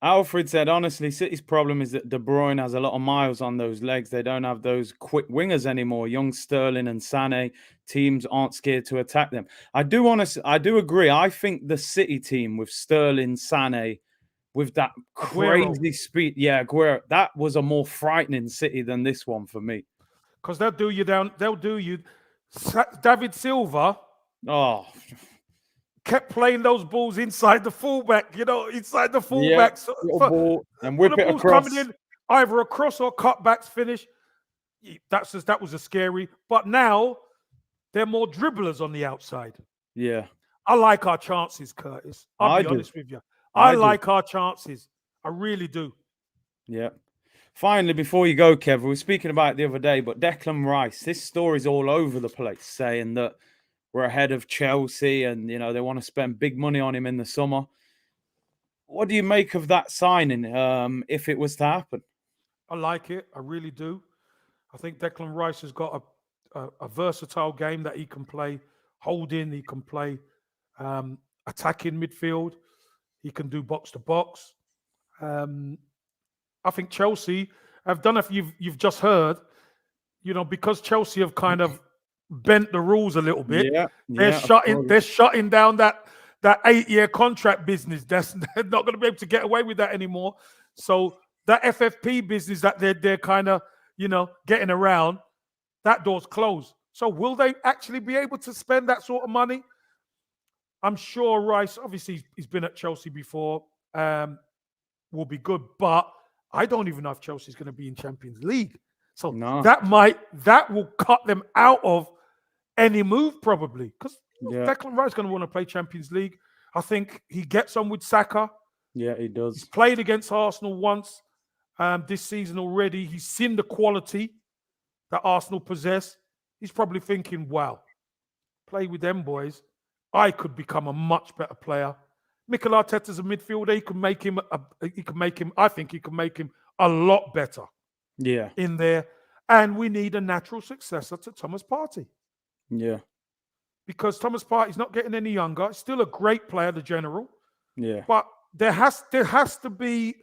Alfred said, honestly, City's problem is that De Bruyne has a lot of miles on those legs. They don't have those quick wingers anymore. Young Sterling and Sané, teams aren't scared to attack them. I do agree. I think the City team with Sterling, Sané, with that crazy speed. Yeah, Aguero, that was a more frightening City than this one for me. Because they'll do you down. They'll do you. David Silva. Oh. Kept playing those balls inside the fullback, inside the fullback. Yeah, and whip it across. Coming in, either across or cutbacks finish. That was a scary. But now, they're more dribblers on the outside. Yeah. I like our chances, Curtis. I'll be honest with you. I like our chances. I really do. Yeah. Finally, before you go, Kev, we were speaking about it the other day, but Declan Rice, this story's all over the place, saying that we're ahead of Chelsea and, they want to spend big money on him in the summer. What do you make of that signing if it was to happen? I like it. I really do. I think Declan Rice has got a versatile game that he can play holding. He can play attacking midfield. He can do box to box. I think Chelsea have done, if you've just heard, because Chelsea have kind of bent the rules a little bit. Yeah, They're shutting down that 8-year contract business. They're not going to be able to get away with that anymore. So that FFP business that they're kind of getting around, that door's closed. So will they actually be able to spend that sort of money? I'm sure Rice, obviously, he's been at Chelsea before, will be good, but I don't even know if Chelsea's going to be in Champions League. So that will cut them out of any move probably, because Declan Rice is going to want to play Champions League. I think he gets on with Saka. Yeah, he does. He's played against Arsenal once this season already. He's seen the quality that Arsenal possess. He's probably thinking, wow, play with them boys. I could become a much better player. Mikel Arteta's a midfielder. He can make him. I think he can make him a lot better. Yeah. In there, and we need a natural successor to Thomas Partey. Yeah. Because Thomas Partey's not getting any younger. Still a great player, the general. Yeah. But there has to be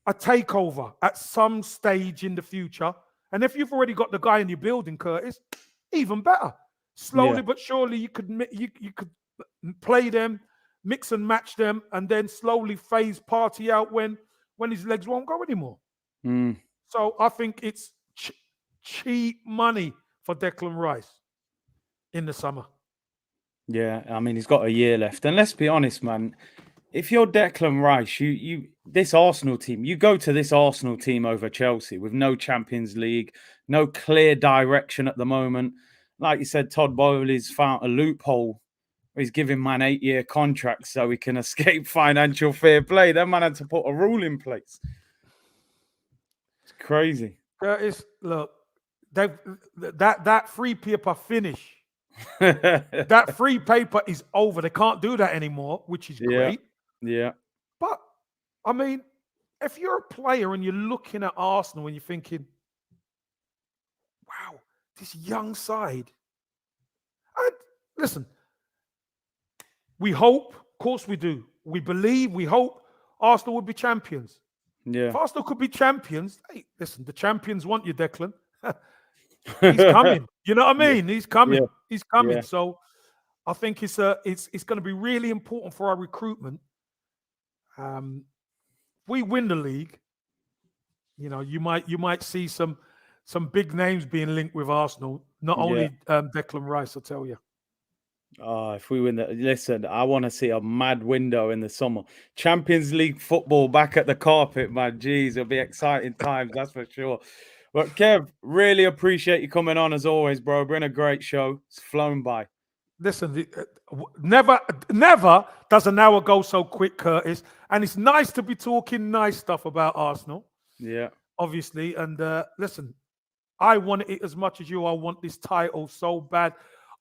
a takeover at some stage in the future. And if you've already got the guy in your building, Curtis, even better. Slowly but surely, you could play them, mix and match them, and then slowly phase Partey out when his legs won't go anymore. Mm. So I think it's cheap money for Declan Rice in the summer. Yeah, I mean, he's got a year left. And let's be honest, man, if you're Declan Rice, this Arsenal team, you go to this Arsenal team over Chelsea with no Champions League, no clear direction at the moment. Like you said, Todd Bowley's found a loophole. He's giving man 8-year contracts so he can escape financial fair play. That man had to put a rule in place. It's crazy. Curtis, look, that free paper finish. That free paper is over. They can't do that anymore, which is great. Yeah. But, I mean, if you're a player and you're looking at Arsenal and you're thinking, wow, this young side. And listen, we hope, of course we do. We believe, we hope Arsenal will be champions. Yeah. If Arsenal could be champions, hey, listen, the champions want you, Declan. He's coming. You know what I mean? He's coming. Yeah. He's coming. Yeah. So I think it's going to be really important for our recruitment. We win the league. You might see some big names being linked with Arsenal. Not only Declan Rice, I'll tell you. Oh, if we win that, listen, I want to see a mad window in the summer. Champions League football back at the carpet, man. Jeez, it'll be exciting times, that's for sure. But Kev, really appreciate you coming on as always, bro. Been a great show. It's flown by. Listen, never does an hour go so quick, Curtis. And it's nice to be talking nice stuff about Arsenal. Yeah. Obviously. And listen, I want it as much as you. I want this title so bad.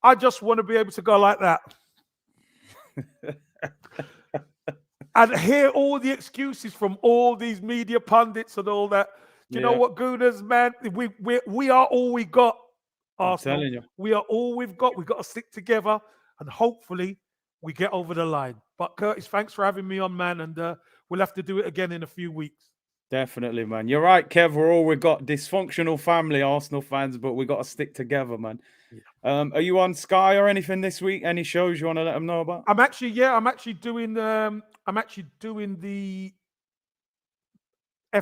I just want to be able to go like that. And hear all the excuses from all these media pundits and all that. Do you know what, Gooners, man? We are all we got, Arsenal. I'm telling you. We are all we've got. We've got to stick together and hopefully we get over the line. But Curtis, thanks for having me on, man. And we'll have to do it again in a few weeks. Definitely, man. You're right, Kev. We're all we've got. Dysfunctional family, Arsenal fans, but we got to stick together, man. Yeah. Are you on Sky or anything this week? Any shows you want to let them know about? I'm actually doing the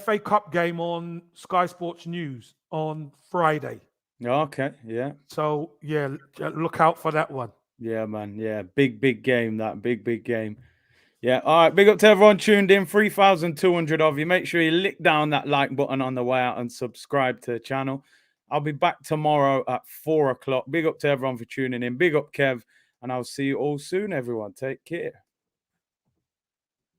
FA Cup game on Sky Sports News on Friday. Okay, yeah. So, yeah, look out for that one. Yeah, man. Yeah, big game, that. Big game. Yeah, all right. Big up to everyone tuned in. 3,200 of you. Make sure you lick down that like button on the way out and subscribe to the channel. I'll be back tomorrow at 4 o'clock. Big up to everyone for tuning in. Big up, Kev. And I'll see you all soon, everyone. Take care.